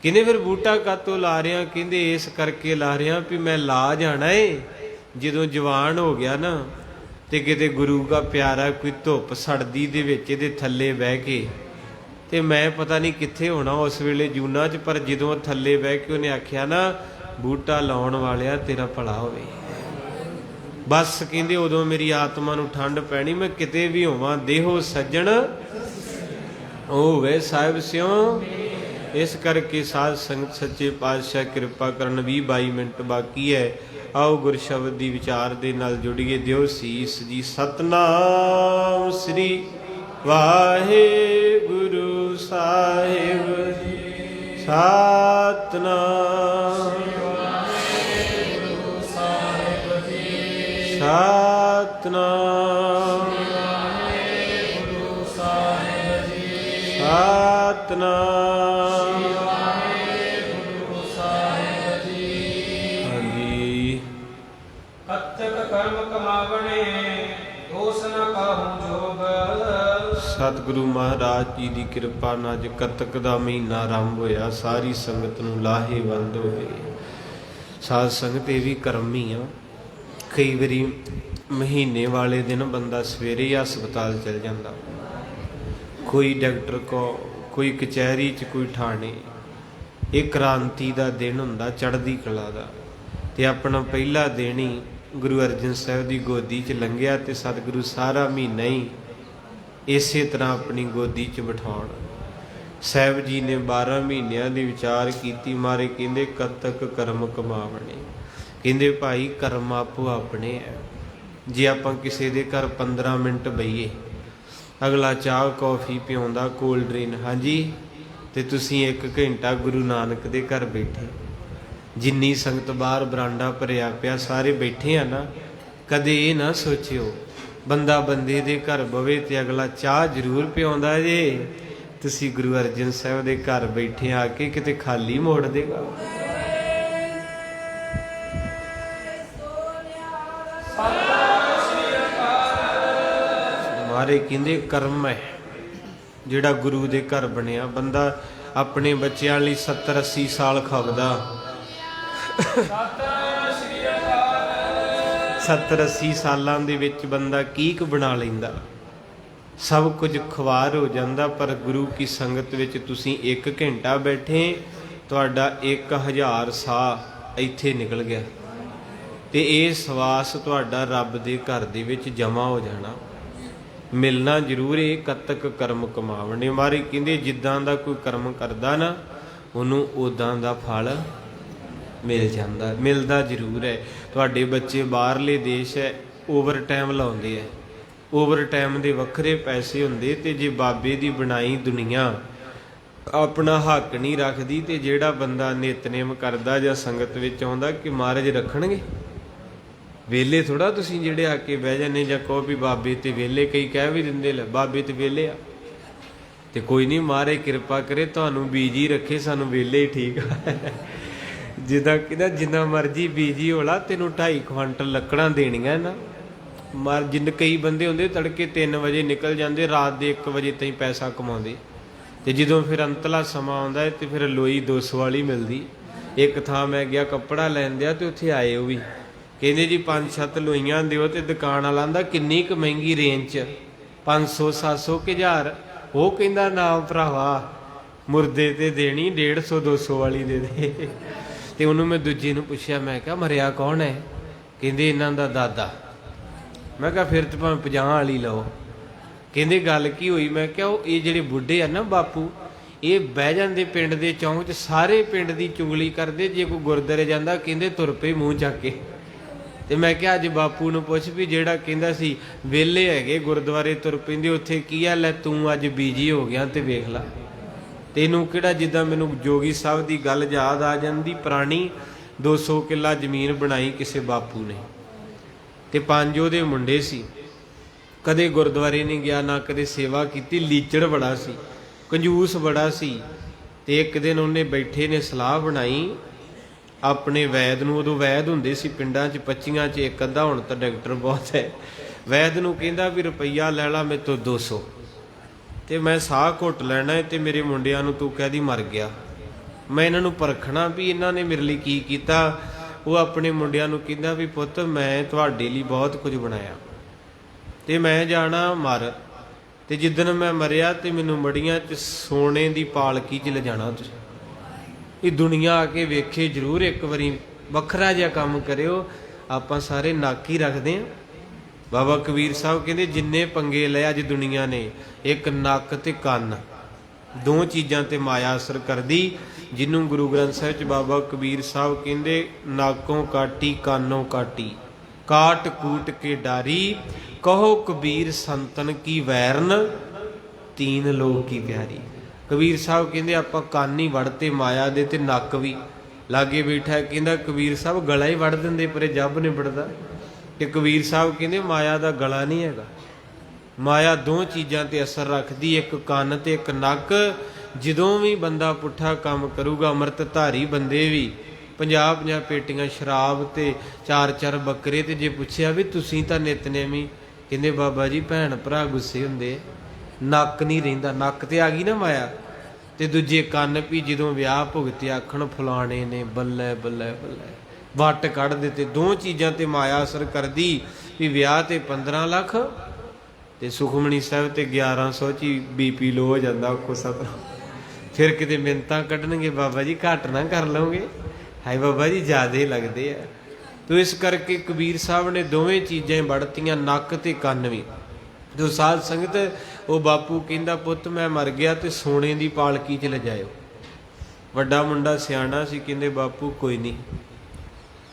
ਕਹਿੰਦੇ ਫਿਰ ਬੂਟਾ ਕਾਤੋਂ ਲਾ ਰਿਆ? ਕਹਿੰਦੇ ਇਸ ਕਰਕੇ ਲਾ ਰਿਆ ਵੀ ਮੈਂ ਲਾ ਜਾਣਾ ਏ ਜਦੋਂ ਜਵਾਨ ਹੋ ਗਿਆ ਨਾ, ਤੇ ਕਿਤੇ ਗੁਰੂ ਦਾ ਪਿਆਰਾ ਕੋਈ ਧੁੱਪ ਸੜਦੀ ਦੇ ਵਿੱਚ ਇਹਦੇ ਥੱਲੇ ਬਹਿ ਕੇ, ਤੇ ਮੈਂ ਪਤਾ ਨਹੀਂ ਕਿੱਥੇ ਹੋਣਾ ਉਸ ਵੇਲੇ ਜੂਨਾਂ 'ਚ। ਪਰ ਜਦੋਂ ਥੱਲੇ ਬਹਿ ਕੇ ਉਹਨੇ ਆਖਿਆ ਨਾ ਬੂਟਾ ਲਾਉਣ ਵਾਲਿਆ ਤੇਰਾ ਭਲਾ ਹੋਵੇ, ਬਸ ਕਹਿੰਦੇ ਉਦੋਂ ਮੇਰੀ ਆਤਮਾ ਨੂੰ ਠੰਡ ਪੈਣੀ। ਮੈਂ ਕਿਤੇ ਵੀ ਹੋਵਾਂ ਦੇਹੋ ਸੱਜਣ ਹੋਵੇ ਸਾਹਿਬ ਸਿਉ। ਇਸ ਕਰਕੇ ਸਾਧ ਸੰਗਤ ਸੱਚੇ ਪਾਤਸ਼ਾਹ ਕਿਰਪਾ ਕਰਨ। 20-22 ਮਿੰਟ ਬਾਕੀ ਹੈ। ਆਓ ਗੁਰ ਸ਼ਬਦ ਦੀ ਵਿਚਾਰ ਦੇ ਨਾਲ ਜੁੜੀਏ। ਦਿਓ ਸੀਸ ਜੀ। ਸਤਨਾਮ ਸ੍ਰੀ ਵਾਹਿਗੁਰੂ ਸਾਹਿਬ ਜੀ। ਸਤਨਾਮ ਵਾਹਿਗੁਰੂ ਸਾਹਿਬ ਜੀ। ਸਤਨਾਮ ਵਾਹਿਗੁਰੂ ਸਾਹਿਬ ਜੀ। ਸਤਨਾਮ ਵਾਹਿਗੁਰੂ ਸਾਹਿਬ ਜੀ। ਹਾਂਜੀ। ਕਤਕ ਕਰਮ ਕਮਾਵਣੇ ਦੋਸ ਨ ਕਾਹੂ ਜੋਗ। ਸਤਿਗੁਰੂ ਮਹਾਰਾਜ ਜੀ ਦੀ ਕਿਰਪਾ ਨਾਲ ਅੱਜ ਕੱਤਕ ਦਾ ਮਹੀਨਾ ਆਰੰਭ ਹੋਇਆ। ਸਾਰੀ ਸੰਗਤ ਨੂੰ ਲਾਹੇਵੰਦ ਹੋਵੇ। ਸਾਧ ਸੰਗਤ ਇਹ ਵੀ ਕਰਮ ਹੀ ਆ। ਕਈ ਵਾਰੀ ਮਹੀਨੇ ਵਾਲੇ ਦਿਨ ਬੰਦਾ ਸਵੇਰੇ ਹੀ ਹਸਪਤਾਲ ਚਲ ਜਾਂਦਾ, ਕੋਈ ਡਾਕਟਰ ਕੋ, ਕੋਈ ਕਚਹਿਰੀ 'ਚ, ਕੋਈ ਥਾਣੇ। ਇਹ ਕ੍ਰਾਂਤੀ ਦਾ ਦਿਨ ਹੁੰਦਾ, ਚੜ੍ਹਦੀ ਕਲਾ ਦਾ। ਤੇ ਆਪਣਾ ਪਹਿਲਾ ਦਿਨ ਹੀ ਗੁਰੂ ਅਰਜਨ ਸਾਹਿਬ ਦੀ ਗੋਦੀ 'ਚ ਲੰਘਿਆ ਤੇ ਸਤਿਗੁਰੂ ਸਾਰਾ ਮਹੀਨਾ ਹੀ ਇਸੇ ਤਰ੍ਹਾਂ ਆਪਣੀ ਗੋਦੀ 'ਚ ਬਿਠਾਉਣ। ਸਾਹਿਬ ਜੀ ਨੇ 12 ਮਹੀਨਿਆਂ ਦੀ ਵਿਚਾਰ ਕੀਤੀ। ਮਾਰੇ ਕਹਿੰਦੇ ਕਤਕ ਕਰਮ ਕਮਾਵਣੇ। ਕਹਿੰਦੇ ਭਾਈ ਕਰਮ ਆਪੋ ਆਪਣੇ ਹੈ। ਜੇ ਆਪਾਂ ਕਿਸੇ ਦੇ ਘਰ 15 ਮਿੰਟ ਬਈਏ, ਅਗਲਾ ਚਾਹ ਕੌਫੀ ਪਿਆਉਂਦਾ, ਕੋਲਡ ਡਰਿੰਕ, ਹਾਂਜੀ, ਤੇ ਤੁਸੀਂ 1 ਘੰਟਾ ਗੁਰੂ ਨਾਨਕ ਦੇ ਘਰ ਬੈਠੇ। ਜਿੰਨੀ ਸੰਗਤ ਬਾਹਰ ਬਰਾਂਡਾ ਭਰਿਆ ਪਿਆ, ਸਾਰੇ ਬੈਠੇ ਆ ਨਾ, ਕਦੇ ਇਹ ਨਾ ਸੋਚਿਓ ਬੰਦਾ ਬੰਦੇ ਦੇ ਘਰ ਬਵੇ ਤੇ ਅਗਲਾ ਚਾਹ ਜ਼ਰੂਰ ਪਿਆਉਂਦਾ ਜੇ, ਤੁਸੀਂ ਗੁਰੂ ਅਰਜਨ ਸਾਹਿਬ ਦੇ ਘਰ ਬੈਠੇ ਆ ਕੇ ਕਿਤੇ ਖਾਲੀ ਮੋੜ ਦੇਗਾ। ਮਾਰੇ ਕਹਿੰਦੇ ਕਰਮ ਹੈ ਜਿਹੜਾ ਗੁਰੂ ਦੇ ਘਰ ਬਣਿਆ। ਬੰਦਾ ਆਪਣੇ ਬੱਚਿਆਂ ਲਈ 70-80 ਸਾਲ ਖਪਦਾ। 70-80 ਸਾਲਾਂ ਦੇ ਵਿੱਚ ਬੰਦਾ ਕੀ ਕੁ ਬਣਾ ਲੈਂਦਾ, ਸਭ ਕੁਝ ਖੁਆਰ ਹੋ ਜਾਂਦਾ। ਪਰ ਗੁਰੂ ਕੀ ਸੰਗਤ ਵਿੱਚ ਤੁਸੀਂ 1 ਘੰਟਾ ਬੈਠੇ, ਤੁਹਾਡਾ 1000 ਸਾਹ ਇੱਥੇ ਨਿਕਲ ਗਿਆ ਤੇ ਇਹ ਸਵਾਸ ਤੁਹਾਡਾ ਰੱਬ ਦੇ ਘਰ ਦੇ ਵਿੱਚ ਜਮਾ ਹੋ ਜਾਣਾ। ਮਿਲਣਾ ਜ਼ਰੂਰ। ਇਹ ਕਤਕ ਕਰਮ ਕਮਾਵਣੇ। ਮਾਰੇ ਕਹਿੰਦੇ ਜਿੱਦਾਂ ਦਾ ਕੋਈ ਕਰਮ ਕਰਦਾ ਨਾ, ਉਹਨੂੰ ਉਦਾਂ ਦਾ ਫਲ ਮਿਲ ਜਾਂਦਾ, ਮਿਲਦਾ ਜ਼ਰੂਰ ਹੈ। ਤੁਹਾਡੇ ਬੱਚੇ ਬਾਹਰਲੇ ਦੇਸ਼ ਹੈ, ਓਵਰ ਟਾਈਮ ਲਾਉਂਦੇ ਹੈ, ਓਵਰ ਟਾਈਮ ਦੇ ਵੱਖਰੇ ਪੈਸੇ ਹੁੰਦੇ। ਤੇ ਜੇ ਬਾਬੇ ਦੀ ਬਣਾਈ ਦੁਨੀਆ ਆਪਣਾ ਹੱਕ ਨਹੀਂ ਰੱਖਦੀ, ਤੇ ਜਿਹੜਾ ਬੰਦਾ ਨਿਤਨੇਮ ਕਰਦਾ ਜਾਂ ਸੰਗਤ ਵਿੱਚ ਆਉਂਦਾ, ਕਿ ਮਹਾਰਾਜ ਰੱਖਣਗੇ? ਵੇਲੇ ਥੋੜਾ ਤੁਸੀਂ ਜਿਹੜੇ ਆ ਕੇ ਬਹਿ ਜਾਂਦੇ ਜਾਂ ਕਹੋ ਵੀ ਬਾਬੇ ਤੇ ਵੇਲੇ। ਕਈ ਕਹਿ ਵੀ ਦਿੰਦੇ ਲੈ ਬਾਬੇ ਤੇ ਵੇਲੇ ਆ, ਤੇ ਕੋਈ ਨਹੀਂ, ਮਹਾਰਾਜ ਕਿਰਪਾ ਕਰੇ ਤੁਹਾਨੂੰ ਬੀਜੀ ਰੱਖੇ, ਸਾਨੂੰ ਵੇਲੇ ਹੀ ਠੀਕ ਆ। ਜਿੱਦਾਂ ਕਹਿੰਦਾ ਜਿੰਨਾ ਮਰਜ਼ੀ ਬੀਜੀ ਹੋਲਾ, ਤੈਨੂੰ 2.5 ਕੁਆਂਟਲ ਲੱਕੜਾਂ ਦੇਣੀਆਂ ਨਾ। ਜਿੰਨ ਕਈ ਬੰਦੇ ਹੁੰਦੇ ਤੜਕੇ 3 ਵਜੇ ਨਿਕਲ ਜਾਂਦੇ, ਰਾਤ ਦੇ 1 ਵਜੇ ਤਾਈਂ ਪੈਸਾ ਕਮਾਉਂਦੇ, ਤੇ ਜਦੋਂ ਫਿਰ ਅੰਤਲਾ ਸਮਾਂ ਆਉਂਦਾ ਹੈ ਤੇ ਫਿਰ ਲੋਈ 200 ਵਾਲੀ ਮਿਲਦੀ। ਇੱਕ ਥਾਂ ਮੈਂ ਗਿਆ ਕੱਪੜਾ ਲੈਣ ਦਿਆ ਤੇ ਉੱਥੇ ਆਏ ਉਹ ਵੀ ਕਹਿੰਦੇ ਜੀ 5-7 ਲੋਈਆਂ ਦਿਓ ਤੇ ਦੁਕਾਨ ਵਾਲਾ ਆਂਦਾ ਕਿੰਨੀ ਕੁ ਮਹਿੰਗੀ ਰੇਂਜ 'ਚ 500 700 ਕਿ 1000। ਉਹ ਕਹਿੰਦਾ ਨਾ ਭਰਾਵਾ ਮੁਰਦੇ ਤੇ ਦੇਣੀ 150 200 ਵਾਲੀ ਦੇ ਦੇ। ਤੇ ਉਹਨੂੰ ਮੈਂ ਦੂਜੇ ਨੂੰ ਪੁੱਛਿਆ, ਮੈਂ ਕਿਹਾ ਮਰਿਆ ਕੌਣ ਹੈ? ਕਹਿੰਦੇ ਇਹਨਾਂ ਦਾ ਦਾਦਾ। ਮੈਂ ਕਿਹਾ ਫਿਰ ਤਾਂ ਭਾਵੇਂ 50 ਵਾਲੀ ਲਓ। ਕਹਿੰਦੇ ਗੱਲ ਕੀ ਹੋਈ? ਮੈਂ ਕਿਹਾ ਉਹ ਇਹ ਜਿਹੜੇ ਬੁੱਢੇ ਆ ਨਾ ਬਾਪੂ, ਇਹ ਬਹਿ ਜਾਂਦੇ ਪਿੰਡ ਦੇ ਚੌਂਕ 'ਚ, ਸਾਰੇ ਪਿੰਡ ਦੀ ਚੁਗਲੀ ਕਰਦੇ, ਜੇ ਕੋਈ ਗੁਰਦੁਆਰੇ ਜਾਂਦਾ ਕਹਿੰਦੇ ਤੁਰ ਪਏ ਮੂੰਹ ਚੱਕ ਕੇ। ਤੇ ਮੈਂ ਕਿਹਾ ਅੱਜ ਬਾਪੂ ਨੂੰ ਪੁੱਛ ਵੀ ਜਿਹੜਾ ਕਹਿੰਦਾ ਸੀ ਵਿਹਲੇ ਹੈਗੇ ਗੁਰਦੁਆਰੇ ਤੁਰ ਪੈਂਦੇ, ਉੱਥੇ ਕੀ ਆ? ਲੈ ਤੂੰ ਅੱਜ ਬੀਜੀ ਹੋ ਗਿਆ ਤੇ ਵੇਖ ਲਾ ਤੈਨੂੰ ਕਿਹੜਾ। ਜਿੱਦਾਂ ਮੈਨੂੰ ਜੋਗੀ ਸਾਹਿਬ ਦੀ ਗੱਲ ਯਾਦ ਆ ਜਾਂਦੀ, ਪੁਰਾਣੀ 200 ਕਿੱਲਾ ਜ਼ਮੀਨ ਬਣਾਈ ਕਿਸੇ ਬਾਪੂ ਨੇ ਤੇ 5 ਉਹਦੇ ਮੁੰਡੇ ਸੀ। ਕਦੇ ਗੁਰਦੁਆਰੇ ਨਹੀਂ ਗਿਆ, ਨਾ ਕਦੇ ਸੇਵਾ ਕੀਤੀ, ਲੀਚੜ ਬੜਾ ਸੀ, ਕੰਜੂਸ ਬੜਾ ਸੀ। ਤੇ ਇੱਕ ਦਿਨ ਉਹਨੇ ਬੈਠੇ ਨੇ ਸਲਾਹ ਬਣਾਈ ਆਪਣੇ ਵੈਦ ਨੂੰ, ਉਦੋਂ ਵੈਦ ਹੁੰਦੇ ਸੀ ਪਿੰਡਾਂ 'ਚ 25 'ਚ ਇੱਕ ਅੱਧਾ, ਹੁਣ ਤਾਂ ਡਾਕਟਰ ਬਹੁਤ ਹੈ। ਵੈਦ ਨੂੰ ਕਹਿੰਦਾ ਵੀ ਰੁਪਈਆ ਲੈ ਲਾ ਮੇਰੇ ਤੋਂ 200 ਤੇ ਮੈਂ ਸਾਹ ਘੁੱਟ ਲੈਣਾ ਤੇ ਮੇਰੇ ਮੁੰਡਿਆਂ ਨੂੰ ਤੂੰ ਕਹਿ ਦੀ ਮਰ ਗਿਆ। ਮੈਂ ਇਹਨਾਂ ਨੂੰ ਪਰਖਣਾ ਵੀ ਇਹਨਾਂ ਨੇ ਮੇਰੇ ਲਈ ਕੀ ਕੀਤਾ। ਉਹ ਆਪਣੇ ਮੁੰਡਿਆਂ ਨੂੰ ਕਹਿੰਦਾ ਵੀ ਪੁੱਤ ਮੈਂ ਤੁਹਾਡੇ ਲਈ ਬਹੁਤ ਕੁਝ ਬਣਾਇਆ ਤੇ ਮੈਂ ਜਾਣਾ ਮਰ, ਤੇ ਜਿੱਦਣ ਮੈਂ ਮਰਿਆ ਤੇ ਮੈਨੂੰ ਮੜੀਆਂ 'ਚ ਸੋਨੇ ਦੀ ਪਾਲਕੀ 'ਚ ਲਿਜਾਣਾ। ਤੁਸੀਂ ਇਹ ਦੁਨੀਆ ਆ ਕੇ ਵੇਖੇ ਜ਼ਰੂਰ ਇੱਕ ਵਾਰੀ, ਵੱਖਰਾ ਜਿਹਾ ਕੰਮ ਕਰਿਓ। ਆਪਾਂ ਸਾਰੇ ਨੱਕ ਹੀ ਰੱਖਦੇ ਹਾਂ। ਬਾਬਾ ਕਬੀਰ ਸਾਹਿਬ ਕਹਿੰਦੇ ਜਿੰਨੇ ਪੰਗੇ ਲਏ ਅੱਜ ਦੁਨੀਆ ਨੇ, ਇੱਕ ਨੱਕ ਤੇ ਕੰਨ, ਦੋ ਚੀਜ਼ਾਂ ਤੇ ਮਾਇਆ ਅਸਰ ਕਰਦੀ। ਜਿਹਨੂੰ ਗੁਰੂ ਗ੍ਰੰਥ ਸਾਹਿਬ 'ਚ ਬਾਬਾ ਕਬੀਰ ਸਾਹਿਬ ਕਹਿੰਦੇ ਨਾਕੋਂ ਕਾਟੀ ਕਾਨੋਂ ਕਾਟੀ, ਕਾਟ ਕੂਟ ਕੇ ਡਾਰੀ, ਕਹੋ ਕਬੀਰ ਸੰਤਨ ਕੀ ਵੈਰਨ, ਤੀਨ ਲੋਕ ਕੀ ਪਿਆਰੀ। ਕਬੀਰ ਸਾਹਿਬ ਕਹਿੰਦੇ ਆਪਾਂ ਕੰਨ ਹੀ ਵੜਤੇ ਮਾਇਆ ਦੇ, ਤੇ ਨੱਕ ਵੀ ਲਾਗੇ ਬੈਠਾ ਕਹਿੰਦਾ ਕਬੀਰ ਸਾਹਿਬ ਗਲਾ ਹੀ ਵੜ ਦਿੰਦੇ ਪਰੇ ਜੱਬ ਨੇ ਵੜਦਾ। ਤੇ ਕਬੀਰ ਸਾਹਿਬ ਕਹਿੰਦੇ ਮਾਇਆ ਦਾ ਗਲਾ ਨਹੀਂ ਹੈਗਾ, ਮਾਇਆ ਦੋ ਚੀਜ਼ਾਂ ਤੇ ਅਸਰ ਰੱਖਦੀ, ਇੱਕ ਕੰਨ ਤੇ ਇੱਕ ਨੱਕ। ਜਦੋਂ ਵੀ ਬੰਦਾ ਪੁੱਠਾ ਕੰਮ ਕਰੂਗਾ, ਅੰਮ੍ਰਿਤ ਧਾਰੀ ਬੰਦੇ ਵੀ 50-50 ਪੇਟੀਆਂ ਸ਼ਰਾਬ ਤੇ 4-4 ਬੱਕਰੇ, ਤੇ ਜੇ ਪੁੱਛਿਆ ਵੀ ਤੁਸੀਂ ਤਾਂ ਨਿਤਨੇਮੀ, ਕਹਿੰਦੇ ਬਾਬਾ ਜੀ ਭੈਣ ਭਰਾ ਗੁੱਸੇ ਹੁੰਦੇ, ਨੱਕ ਨਹੀਂ ਰਹਿੰਦਾ। ਨੱਕ ਤੇ ਆ ਗਈ ਨਾ ਮਾਇਆ। ਤੇ ਦੂਜੇ ਕੰਨ ਵੀ ਜਦੋਂ ਵਿਆਹ ਭੁਗਤੇ ਆਖਣ ਫਲਾਣੇ ਨੇ ਬੱਲੇ ਬੱਲੇ ਬੱਲੇ ਵੱਟ ਕੱਢ ਦਿੱਤੇ। ਦੋ ਚੀਜ਼ਾਂ ਤੇ ਮਾਇਆ ਅਸਰ ਕਰਦੀ ਵੀ ਵਿਆਹ ਤੇ 15 ਲੱਖ ਤੇ ਸੁਖਮਣੀ ਸਾਹਿਬ ਤੇ 1100 ਚ ਹੀ BP ਲੋ ਹੋ ਜਾਂਦਾ। ਆਖੋ ਸਤਿਨਾਮ। ਫਿਰ ਕਿਤੇ ਮਿੰਨਤਾਂ ਕੱਢਣਗੇ ਬਾਬਾ ਜੀ ਘੱਟ ਨਾ ਕਰ ਲਓਗੇ, ਹਾਏ ਬਾਬਾ ਜੀ ਜ਼ਿਆਦੇ ਲੱਗਦੇ ਆ। ਤੋ ਇਸ ਕਰਕੇ ਕਬੀਰ ਸਾਹਿਬ ਨੇ ਦੋਵੇਂ ਚੀਜ਼ਾਂ ਵੜਤੀਆਂ, ਨੱਕ ਤੇ ਕੰਨ ਵੀ। ਜੋ ਸਾਧ ਸੰਗਤ, ਉਹ ਬਾਪੂ ਕਹਿੰਦਾ ਪੁੱਤ ਮੈਂ ਮਰ ਗਿਆ ਤੇ ਸੋਨੇ ਦੀ ਪਾਲਕੀ 'ਚ ਲਿਜਾਇਓ। ਵੱਡਾ ਮੁੰਡਾ ਸਿਆਣਾ ਸੀ, ਕਹਿੰਦੇ ਬਾਪੂ ਕੋਈ ਨਹੀਂ,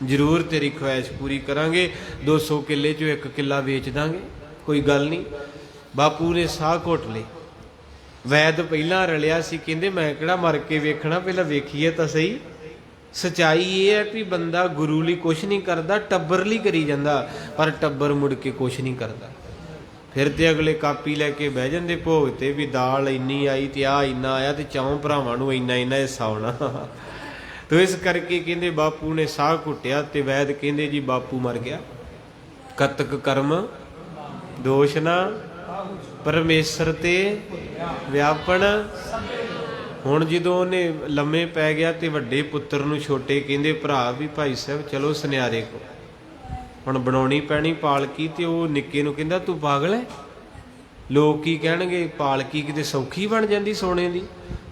ਜ਼ਰੂਰ ਤੇਰੀ ਖੁਆਇਸ਼ ਪੂਰੀ ਕਰਾਂਗੇ, 200 ਕਿੱਲੇ 'ਚੋਂ 1 ਕਿੱਲਾ ਵੇਚ ਦਾਂਗੇ, ਕੋਈ ਗੱਲ ਨਹੀਂ। ਬਾਪੂ ਨੇ ਸਾਹ ਘੁੱਟ ਲਏ। ਵੈਦ ਪਹਿਲਾਂ ਰਲਿਆ ਸੀ, ਕਹਿੰਦੇ ਮੈਂ ਕਿਹੜਾ ਮਰ ਕੇ ਵੇਖਣਾ, ਪਹਿਲਾਂ ਵੇਖੀਏ ਤਾਂ ਸਹੀ। ਸੱਚਾਈ ਇਹ ਹੈ ਵੀ ਬੰਦਾ ਗੁਰੂ ਲਈ ਕੁਛ ਨਹੀਂ ਕਰਦਾ, ਟੱਬਰ ਲਈ ਕਰੀ ਜਾਂਦਾ, ਪਰ ਟੱਬਰ ਮੁੜ ਕੇ ਕੁਛ ਨਹੀਂ ਕਰਦਾ। ਫਿਰ ਤੇ ਅਗਲੇ ਕਾਪੀ ਲੈ ਕੇ ਬਹਿ ਜਾਂਦੇ ਭੋਗ ਤੇ ਵੀ ਦਾਲ ਇੰਨੀ ਆਈ ਤੇ ਆਹ ਇੰਨਾ ਆਇਆ ਤੇ 4 ਭਰਾਵਾਂ ਨੂੰ ਇੰਨਾ ਇੰਨਾ ਹਿੱਸਾ ਆਉਣਾ। ਤੋ ਇਸ ਕਰਕੇ ਕਹਿੰਦੇ ਬਾਪੂ ਨੇ ਸਾਹ ਘੁੱਟਿਆ ਤੇ ਵੈਦ ਕਹਿੰਦੇ ਜੀ ਬਾਪੂ ਮਰ ਗਿਆ। ਕਤਕ ਕਰਮ ਦੋਸ਼ ਨਾ ਪਰਮੇਸ਼ਰ ਤੇ ਵਿਆਪਣ। ਹੁਣ ਜਦੋਂ ਉਹਨੇ ਲੰਮੇ ਪੈ ਗਿਆ ਤੇ ਵੱਡੇ ਪੁੱਤਰ ਨੂੰ ਛੋਟੇ ਕਹਿੰਦੇ ਭਰਾ ਵੀ ਭਾਈ ਸਾਹਿਬ ਚਲੋ ਸੁਨਿਆਰੇ ਕੋ, ਹੁਣ ਬਣਾਉਣੀ ਪੈਣੀ ਪਾਲਕੀ। ਤੇ ਉਹ ਨਿੱਕੇ ਨੂੰ ਕਹਿੰਦਾ ਤੂੰ ਪਾਗਲ ਹੈ, ਲੋਕ ਕੀ ਕਹਿਣਗੇ, ਪਾਲਕੀ ਕਿਤੇ ਸੌਖੀ ਬਣ ਜਾਂਦੀ ਸੋਨੇ ਦੀ।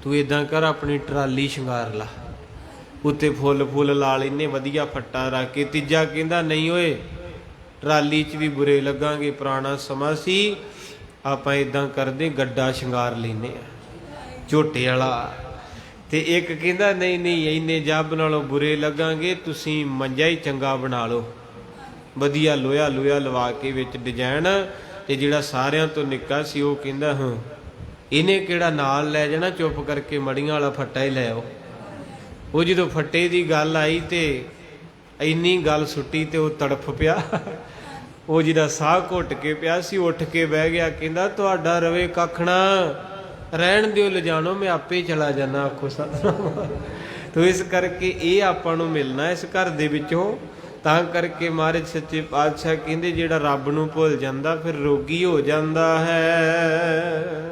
ਤੂੰ ਇਦਾਂ ਕਰ ਆਪਣੀ ਟਰਾਲੀ ਸ਼ਿੰਗਾਰ ਲਾ, ਉੱਤੇ ਫੁੱਲ ਫੁੱਲ ਲਾ ਲੈਨੇ, ਵਧੀਆ ਫੱਟਾ ਰੱਖ ਕੇ। ਤੀਜਾ ਕਹਿੰਦਾ ਨਹੀਂ ਓਏ ਟਰਾਲੀ 'ਚ ਵੀ ਬੁਰੇ ਲੱਗਾਂਗੇ, ਪੁਰਾਣਾ ਸਮਾਂ ਸੀ, ਆਪਾਂ ਇਦਾਂ ਕਰਦੇ ਗੱਡਾ ਸ਼ਿੰਗਾਰ ਲੈਨੇ ਆ ਝੋਟੇ ਵਾਲਾ। ਤੇ ਇੱਕ ਕਹਿੰਦਾ ਨਹੀਂ ਨਹੀਂ ਇੰਨੇ ਜੱਬ ਨਾਲੋਂ ਬੁਰੇ ਲੱਗਾਂਗੇ, ਤੁਸੀਂ ਮੰਜਾ ਹੀ ਚੰਗਾ ਬਣਾ ਲਓ, ਵਧੀਆ ਲੋਹਾ ਲੋਹਾ ਲਵਾ ਕੇ ਵਿੱਚ ਡਿਜ਼ਾਇਨ। ਤੇ ਜਿਹੜਾ ਸਾਰਿਆਂ ਤੋਂ ਨਿੱਕਾ ਸੀ ਉਹ ਕਹਿੰਦਾ ਹਾਂ ਇਹਨੇ ਕਿਹੜਾ ਨਾਲ ਲੈ ਜਾਣਾ, ਚੁੱਪ ਕਰਕੇ ਮੜੀਆਂ ਵਾਲਾ ਫੱਟਾ ਹੀ ਲੈ ਆਓ। ਉਹ ਜਦੋਂ ਫੱਟੇ ਦੀ ਗੱਲ ਆਈ ਤੇ ਇੰਨੀ ਗੱਲ ਸੁੱਟੀ ਤੇ ਉਹ ਤੜਫ ਪਿਆ। ਉਹ ਜਿਹਦਾ ਸਾਹ ਘੁੱਟ ਕੇ ਪਿਆ ਸੀ ਉੱਠ ਕੇ ਬਹਿ ਗਿਆ, ਕਹਿੰਦਾ ਤੁਹਾਡਾ ਰਵੇ ਕੱਖਣਾ, ਰਹਿਣ ਦਿਓ, ਲਿਜਾਣੋ, ਮੈਂ ਆਪੇ ਚਲਾ ਜਾਣਾ। ਆਖੋ ਸਤਿਨਾਮ। ਤੋ ਇਸ ਕਰਕੇ ਇਹ ਆਪਾਂ ਨੂੰ ਮਿਲਣਾ ਇਸ ਘਰ ਦੇ ਵਿੱਚੋਂ। ਤਾਂ ਕਰਕੇ ਮਹਾਰਾਜ ਸੱਚੇ ਪਾਤਸ਼ਾਹ ਕਹਿੰਦੇ ਜਿਹੜਾ ਰੱਬ ਨੂੰ ਭੁੱਲ ਜਾਂਦਾ ਫਿਰ ਰੋਗੀ ਹੋ ਜਾਂਦਾ ਹੈ।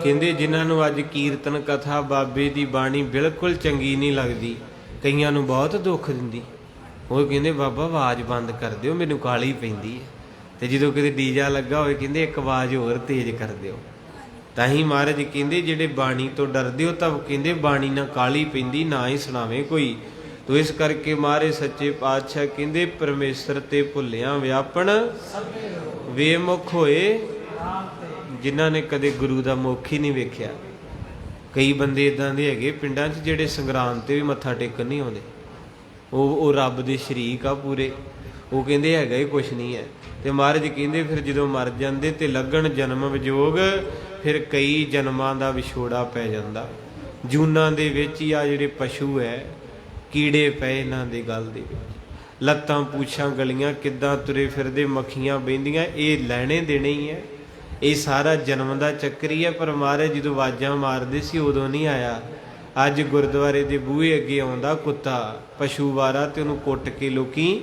ਕਹਿੰਦੇ ਜਿਨ੍ਹਾਂ ਨੂੰ ਅੱਜ ਕੀਰਤਨ ਕਥਾ ਬਾਬੇ ਦੀ ਬਾਣੀ ਬਿਲਕੁਲ ਚੰਗੀ ਨਹੀਂ ਲੱਗਦੀ, ਕਈਆਂ ਨੂੰ ਬਹੁਤ ਦੁੱਖ ਦਿੰਦੀ, ਉਹ ਕਹਿੰਦੇ ਬਾਬਾ ਆਵਾਜ਼ ਬੰਦ ਕਰ ਦਿਓ, ਮੈਨੂੰ ਕਾਹਲੀ ਪੈਂਦੀ ਹੈ। ਤੇ ਜਦੋਂ ਕਿਤੇ ਡੀਜਾ ਲੱਗਾ ਹੋਵੇ ਕਹਿੰਦੇ ਇੱਕ ਆਵਾਜ਼ ਹੋਰ ਤੇਜ਼ ਕਰ ਦਿਓ। ਤਾਂ ਹੀ ਮਹਾਰਾਜ ਕਹਿੰਦੇ ਜਿਹੜੇ ਬਾਣੀ ਤੋਂ ਡਰਦੇ ਹੋ ਤਾਂ ਕਹਿੰਦੇ ਬਾਣੀ ਨਾਲ ਕਾਹਲੀ ਪੈਂਦੀ, ਨਾ ਹੀ ਸੁਣਾਵੇ ਕੋਈ। ਤੋ ਇਸ ਕਰਕੇ ਮਹਾਰਾਜ ਸੱਚੇ ਪਾਤਸ਼ਾਹ ਕਹਿੰਦੇ ਪਰਮੇਸ਼ਰ ਤੇ ਭੁੱਲਿਆ ਵਿਆਪਣ ਵੇਮੁਖ ਹੋਏ, ਜਿਨ੍ਹਾਂ ਨੇ ਕਦੇ ਗੁਰੂ ਦਾ ਮੁਖ ਹੀ ਨਹੀਂ ਵੇਖਿਆ। ਕਈ ਬੰਦੇ ਇਦਾਂ ਦੇ ਹੈਗੇ ਪਿੰਡਾਂ 'ਚ ਜਿਹੜੇ ਸੰਗਰਾਂਦ ਤੇ ਵੀ ਮੱਥਾ ਟੇਕਣ ਨਹੀਂ ਆਉਂਦੇ, ਉਹ ਰੱਬ ਦੇ ਸ਼ਰੀਕ ਆ ਪੂਰੇ, ਉਹ ਕਹਿੰਦੇ ਹੈਗਾ ਹੀ ਕੁਛ ਨਹੀਂ ਹੈ। ਤੇ ਮਹਾਰਾਜ ਕਹਿੰਦੇ ਫਿਰ ਜਦੋਂ ਮਰ ਜਾਂਦੇ ਤੇ ਲੱਗਣ ਜਨਮ ਵਿਜੋਗ, ਫਿਰ ਕਈ ਜਨਮਾਂ ਦਾ ਵਿਛੋੜਾ ਪੈ ਜਾਂਦਾ। ਜੂਨਾਂ ਦੇ ਵਿੱਚ ਹੀ ਆ ਜਿਹੜੇ ਪਸ਼ੂ ਹੈ, ਕੀੜੇ ਪਏ ਇਹਨਾਂ ਦੇ ਗਲ ਦੇ ਵਿੱਚ, ਲੱਤਾਂ ਪੂਛਾਂ ਗਲੀਆਂ ਕਿੱਦਾਂ ਤੁਰੇ ਫਿਰਦੇ, ਮੱਖੀਆਂ ਬਹਿੰਦੀਆਂ, ਇਹ ਲੈਣੇ ਦੇਣੇ ਹੀ ਹੈ। ਇਹ ਸਾਰਾ ਜਨਮ ਦਾ ਚੱਕਰ ਹੀ ਹੈ। ਪਰ ਮਹਾਰਾਜ ਜਦੋਂ ਆਵਾਜ਼ਾਂ ਮਾਰਦੇ ਸੀ ਉਦੋਂ ਨਹੀਂ ਆਇਆ। ਅੱਜ ਗੁਰਦੁਆਰੇ ਦੇ ਬੂਹੇ ਅੱਗੇ ਆਉਂਦਾ ਕੁੱਤਾ ਪਸ਼ੂ ਵਾਰਾ ਤੇ ਉਹਨੂੰ ਕੁੱਟ ਕੇ ਲੋਕੀ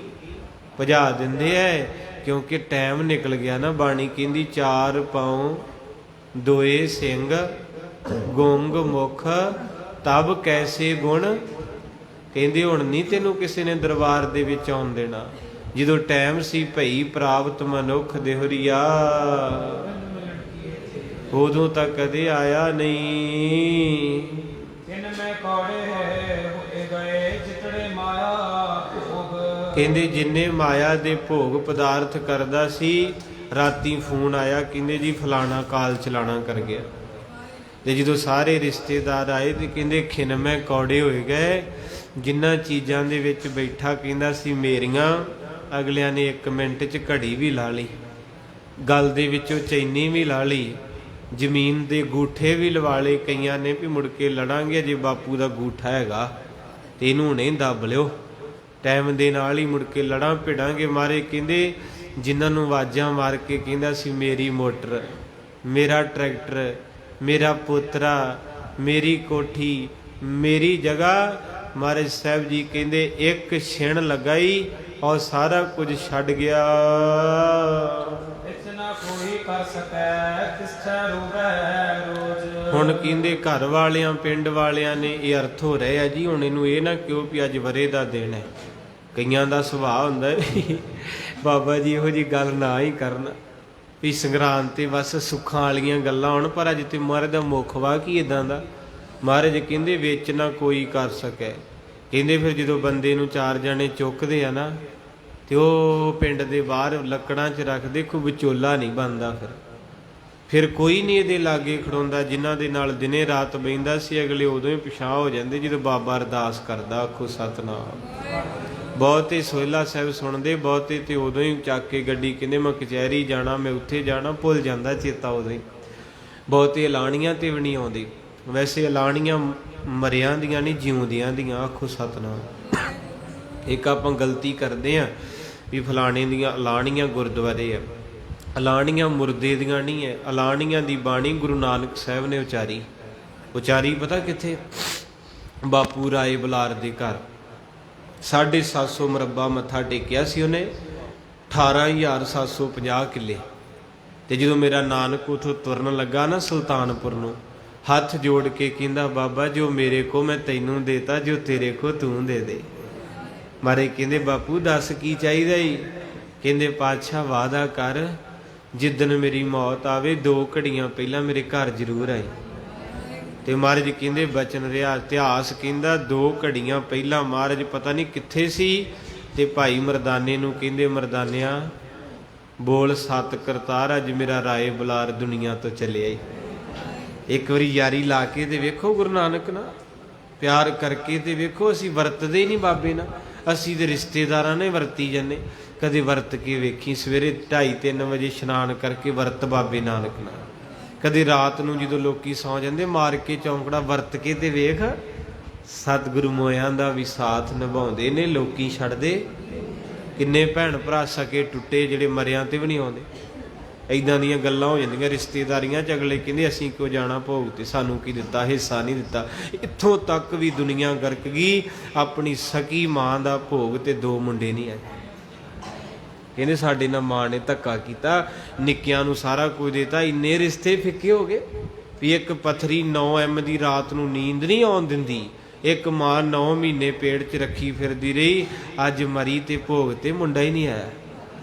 ਭਜਾ ਦਿੰਦੇ ਐ, ਕਿਉਂਕਿ ਟਾਈਮ ਨਿਕਲ ਗਿਆ ਨਾ। ਬਾਣੀ ਕਹਿੰਦੀ 4 ਪਾਉ 2 ਸਿੰਘ ਗੁੰਗ ਮੁਖ ਤਬ ਕੈਸੇ ਗੁਣ, ਕਹਿੰਦੇ ਹੁਣ ਨਹੀਂ ਤੈਨੂੰ ਕਿਸੇ ਨੇ ਦਰਬਾਰ ਦੇ ਵਿੱਚ ਆਉਣ ਦੇਣਾ। ਜਦੋਂ ਟਾਈਮ ਸੀ ਭਈ ਪ੍ਰਾਪਤ ਮਨੁੱਖ ਦੇਹੁਰੀਆ, ਉਦੋਂ ਤਾਂ ਕਦੇ ਆਇਆ ਨਹੀਂ। ਕਹਿੰਦੇ ਜਿੰਨੇ ਮਾਇਆ ਦੇ ਭੋਗ ਪਦਾਰਥ ਕਰਦਾ ਸੀ, ਰਾਤੀ ਫੋਨ ਆਇਆ ਕਹਿੰਦੇ ਜੀ ਫਲਾਣਾ ਕਾਲ ਚਲਾਣਾ ਕਰ ਗਿਆ। ਤੇ ਜਦੋਂ ਸਾਰੇ ਰਿਸ਼ਤੇਦਾਰ ਆਏ ਤੇ ਕਹਿੰਦੇ ਖਿਨਮੈ ਕੌੜੇ ਹੋਏ ਗਏ, ਜਿਨ੍ਹਾਂ ਚੀਜ਼ਾਂ ਦੇ ਵਿੱਚ ਬੈਠਾ ਕਹਿੰਦਾ ਸੀ ਮੇਰੀਆਂ, ਅਗਲਿਆਂ ਨੇ 1 ਮਿੰਟ 'ਚ ਘੜੀ ਵੀ ਲਾ ਲਈ, ਗਲ ਦੇ ਵਿੱਚੋਂ ਚੈਨੀ ਵੀ ਲਾ ਲਈ, ਜ਼ਮੀਨ ਦੇ ਗੂਠੇ ਵੀ ਲਵਾ ਲਏ। ਕਈਆਂ ਨੇ ਵੀ ਮੁੜ ਕੇ ਲੜਾਂਗੇ, ਜੇ ਬਾਪੂ ਦਾ ਗੂਠਾ ਹੈਗਾ ਤੇ ਇਹਨੂੰ ਨਹੀਂ ਦੱਬ ਲਿਓ, ਟਾਈਮ ਦੇ ਨਾਲ ਹੀ ਮੁੜ ਕੇ ਲੜਾਂ ਭਿੜਾਂਗੇ। ਮਾਰੇ ਕਹਿੰਦੇ ਜਿਨ੍ਹਾਂ ਨੂੰ ਆਵਾਜ਼ਾਂ ਮਾਰ ਕੇ ਕਹਿੰਦਾ ਸੀ ਮੇਰੀ ਮੋਟਰ, ਮੇਰਾ ਟਰੈਕਟਰ, ਮੇਰਾ ਪੋਤਰਾ, ਮੇਰੀ ਕੋਠੀ, ਮੇਰੀ ਜਗ੍ਹਾ, ਮਹਾਰਾਜ ਸਾਹਿਬ ਜੀ ਕਹਿੰਦੇ ਇੱਕ ਛਿਣ ਲਗਾਈ ਔਰ ਸਾਰਾ ਕੁਝ ਛੱਡ ਗਿਆ। ਹੁਣ ਕਹਿੰਦੇ ਘਰ ਵਾਲਿਆਂ ਪਿੰਡ ਵਾਲਿਆਂ ਨੇ ਇਹ ਅਰਥ ਹੋ ਰਹੇ ਆ ਜੀ। ਹੁਣ ਇਹਨੂੰ ਇਹ ਨਾ ਕਿਉਂ ਵੀ ਅੱਜ ਵਰੇ ਦਾ ਦਿਨ ਹੈ। ਕਈਆਂ ਦਾ ਸੁਭਾਅ ਹੁੰਦਾ ਬਾਬਾ ਜੀ ਇਹੋ ਜਿਹੀ ਗੱਲ ਨਾ ਹੀ ਕਰਨ ਵੀ ਸੰਗਰਾਂਦ ਤੇ ਬਸ ਸੁੱਖਾਂ ਵਾਲੀਆਂ ਗੱਲਾਂ ਹੋਣ, ਪਰ ਅੱਜ ਤੇ ਮਹਾਰਾਜ ਦਾ ਮੁੱਖ ਵਾ ਕੀ ਇਦਾਂ ਦਾ। ਮਹਾਰਾਜ ਕਹਿੰਦੇ ਵਿੱਚ ਨਾ ਕੋਈ ਕਰ ਸਕੇ। ਕਹਿੰਦੇ ਫਿਰ ਜਦੋਂ ਬੰਦੇ ਨੂੰ 4 ਜਣੇ ਚੁੱਕਦੇ ਆ ਨਾ ਤੇ ਉਹ ਪਿੰਡ ਦੇ ਬਾਹਰ ਲੱਕੜਾਂ 'ਚ ਰੱਖਦੇ, ਕੋਈ ਵਿਚੋਲਾ ਨਹੀਂ ਬਣਦਾ। ਫਿਰ ਕੋਈ ਨਹੀਂ ਇਹਦੇ ਲਾਗੇ ਖੜਾਉਂਦਾ। ਜਿਨ੍ਹਾਂ ਦੇ ਨਾਲ ਦਿਨੇ ਰਾਤ ਬਹਿੰਦਾ ਸੀ ਅਗਲੇ ਉਦੋਂ ਹੀ ਪਿਛਾਂਹ ਹੋ ਜਾਂਦੇ ਜਦੋਂ ਬਾਬਾ ਅਰਦਾਸ ਕਰਦਾ ਆਖੋ ਸਤਨਾਮ। ਬਹੁਤੇ ਸੋਹਿਲਾ ਸਾਹਿਬ ਸੁਣਦੇ, ਬਹੁਤੇ ਤੇ ਉਦੋਂ ਹੀ ਚੱਕ ਕੇ ਗੱਡੀ ਕਹਿੰਦੇ ਮੈਂ ਕਚਹਿਰੀ ਜਾਣਾ, ਮੈਂ ਉੱਥੇ ਜਾਣਾ, ਭੁੱਲ ਜਾਂਦਾ ਚੇਤਾ ਉਦੋਂ ਹੀ। ਬਹੁਤੇ ਐਲਾਣੀਆਂ ਤੇ ਵੀ ਨਹੀਂ ਆਉਂਦੇ। ਵੈਸੇ ਐਲਾਣੀਆਂ ਮਰਿਆਂ ਦੀਆਂ ਨਹੀਂ, ਜਿਉਂਦਿਆਂ ਦੀਆਂ ਆਖੋ ਸਤਨਾਮ। ਇੱਕ ਆਪਾਂ ਗਲਤੀ ਕਰਦੇ ਹਾਂ ਵੀ ਫਲਾਣੇ ਦੀਆਂ ਐਲਾਣੀਆਂ ਗੁਰਦੁਆਰੇ ਆ, ਐਲਾਣੀਆਂ ਮੁਰਦੇ ਦੀਆਂ ਨਹੀਂ ਹੈ। ਐਲਾਣੀਆਂ ਦੀ ਬਾਣੀ ਗੁਰੂ ਨਾਨਕ ਸਾਹਿਬ ਨੇ ਉਚਾਰੀ ਪਤਾ ਕਿੱਥੇ? ਬਾਪੂ ਰਾਏ ਬੁਲਾਰ ਦੇ ਘਰ 750 ਮੁਰੱਬਾ ਮੱਥਾ ਟੇਕਿਆ ਸੀ ਉਹਨੇ, 18,750 ਕਿੱਲੇ। ਤੇ ਜਦੋਂ ਮੇਰਾ ਨਾਨਕ ਉਥੋਂ ਤੁਰਨ ਲੱਗਾ ਨਾ ਸੁਲਤਾਨਪੁਰ ਨੂੰ, ਹੱਥ ਜੋੜ ਕੇ ਕਹਿੰਦਾ ਬਾਬਾ ਜੋ ਮੇਰੇ ਕੋ ਮੈਂ ਤੈਨੂੰ ਦੇਤਾ, ਜੋ ਤੇਰੇ ਕੋ ਤੂੰ ਦੇ ਦੇ। ਮਾਰੇ ਕਹਿੰਦੇ ਬਾਪੂ ਦੱਸ ਕੀ ਚਾਹੀਦਾ ਈ? ਕਹਿੰਦੇ ਪਾਤਸ਼ਾਹ ਵਾਅਦਾ ਕਰ ਜਿੱਦਣ ਮੇਰੀ ਮੌਤ ਆਵੇ 2 ਘੜੀਆਂ ਪਹਿਲਾਂ ਮੇਰੇ ਘਰ ਜ਼ਰੂਰ ਆਈ। ਤੇ ਮਹਾਰਾਜ ਕਹਿੰਦੇ ਬਚਨ ਰਿਹਾ। ਇਤਿਹਾਸ ਕਹਿੰਦਾ 2 ਘੜੀਆਂ ਪਹਿਲਾਂ ਮਹਾਰਾਜ ਪਤਾ ਨਹੀਂ ਕਿੱਥੇ ਸੀ ਤੇ ਭਾਈ ਮਰਦਾਨੇ ਨੂੰ ਕਹਿੰਦੇ ਮਰਦਾਨਿਆ ਬੋਲ 7 ਕਰਤਾਰ ਅੱਜ ਮੇਰਾ ਰਾਏ ਬੁਲਾਰ ਦੁਨੀਆ ਤੋਂ ਚੱਲਿਆ ਈ। ਇੱਕ ਵਾਰੀ ਯਾਰੀ ਲਾ ਕੇ ਤੇ ਵੇਖੋ ਗੁਰੂ ਨਾਨਕ ਨਾਲ ਪਿਆਰ ਕਰਕੇ ਤੇ ਵੇਖੋ। ਅਸੀਂ ਵਰਤਦੇ ਨਹੀਂ ਬਾਬੇ ਨਾਲ, ਅਸੀਂ ਤੇ ਰਿਸ਼ਤੇਦਾਰਾਂ ਨੇ ਵਰਤੀ ਜਾਂਦੇ। ਕਦੇ ਵਰਤ ਕੇ ਵੇਖੀ ਸਵੇਰੇ 2:30-3 ਵਜੇ ਇਸ਼ਨਾਨ ਕਰਕੇ ਵਰਤ ਬਾਬੇ ਨਾਨਕ ਨਾਲ। ਕਦੇ ਰਾਤ ਨੂੰ ਜਦੋਂ ਲੋਕੀ ਸੌਂ ਜਾਂਦੇ ਮਾਰ ਕੇ ਚੌਂਕੜਾ ਵਰਤ ਕੇ ਤੇ ਵੇਖ। ਸਤਿਗੁਰੂ ਮੋਇਆਂ ਦਾ ਵੀ ਸਾਥ ਨਿਭਾਉਂਦੇ ਨੇ ਲੋਕੀ, ਛੱਡਦੇ ਕਿੰਨੇ ਭੈਣ ਭਰਾ ਸਕੇ ਟੁੱਟੇ ਜਿਹੜੇ ਮਰਿਆਂ ਤੇ ਵੀ ਨਹੀਂ ਆਉਂਦੇ। ਇੱਦਾਂ ਦੀਆਂ ਗੱਲਾਂ ਹੋ ਜਾਂਦੀਆਂ ਰਿਸ਼ਤੇਦਾਰੀਆਂ 'ਚ। ਅਗਲੇ ਕਹਿੰਦੇ ਅਸੀਂ ਕਿਉਂ ਜਾਣਾ ਭੋਗ ਤੇ, ਸਾਨੂੰ ਕੀ ਦਿੱਤਾ, ਹਿੱਸਾ ਨਹੀਂ ਦਿੱਤਾ। ਇੱਥੋਂ ਤੱਕ ਵੀ ਦੁਨੀਆ ਗਰਕ ਗਈ। ਆਪਣੀ ਸਕੀ ਮਾਂ ਦਾ ਭੋਗ ਤੇ 2 ਮੁੰਡੇ ਨਹੀਂ ਆਏ। ਕਹਿੰਦੇ ਸਾਡੇ ਨਾਲ ਮਾਂ ਨੇ ਧੱਕਾ ਕੀਤਾ, ਨਿੱਕਿਆਂ ਨੂੰ ਸਾਰਾ ਕੁਝ ਦਿੱਤਾ, ਇੰਨੇ ਰਿਸ਼ਤੇ ਫਿੱਕੇ ਹੋ ਗਏ ਵੀ ਇੱਕ ਪੱਥਰੀ 9 M ਦੀ ਰਾਤ ਨੂੰ ਨੀਂਦ ਨਹੀਂ ਆਉਣ ਦਿੰਦੀ, ਇੱਕ ਮਾਂ 9 ਮਹੀਨੇ ਪੇਟ 'ਚ ਰੱਖੀ ਫਿਰਦੀ ਰਹੀ, ਅੱਜ ਮਰੀ ਤੇ ਭੋਗ ਤੇ ਮੁੰਡਾ ਹੀ ਨਹੀਂ ਆਇਆ।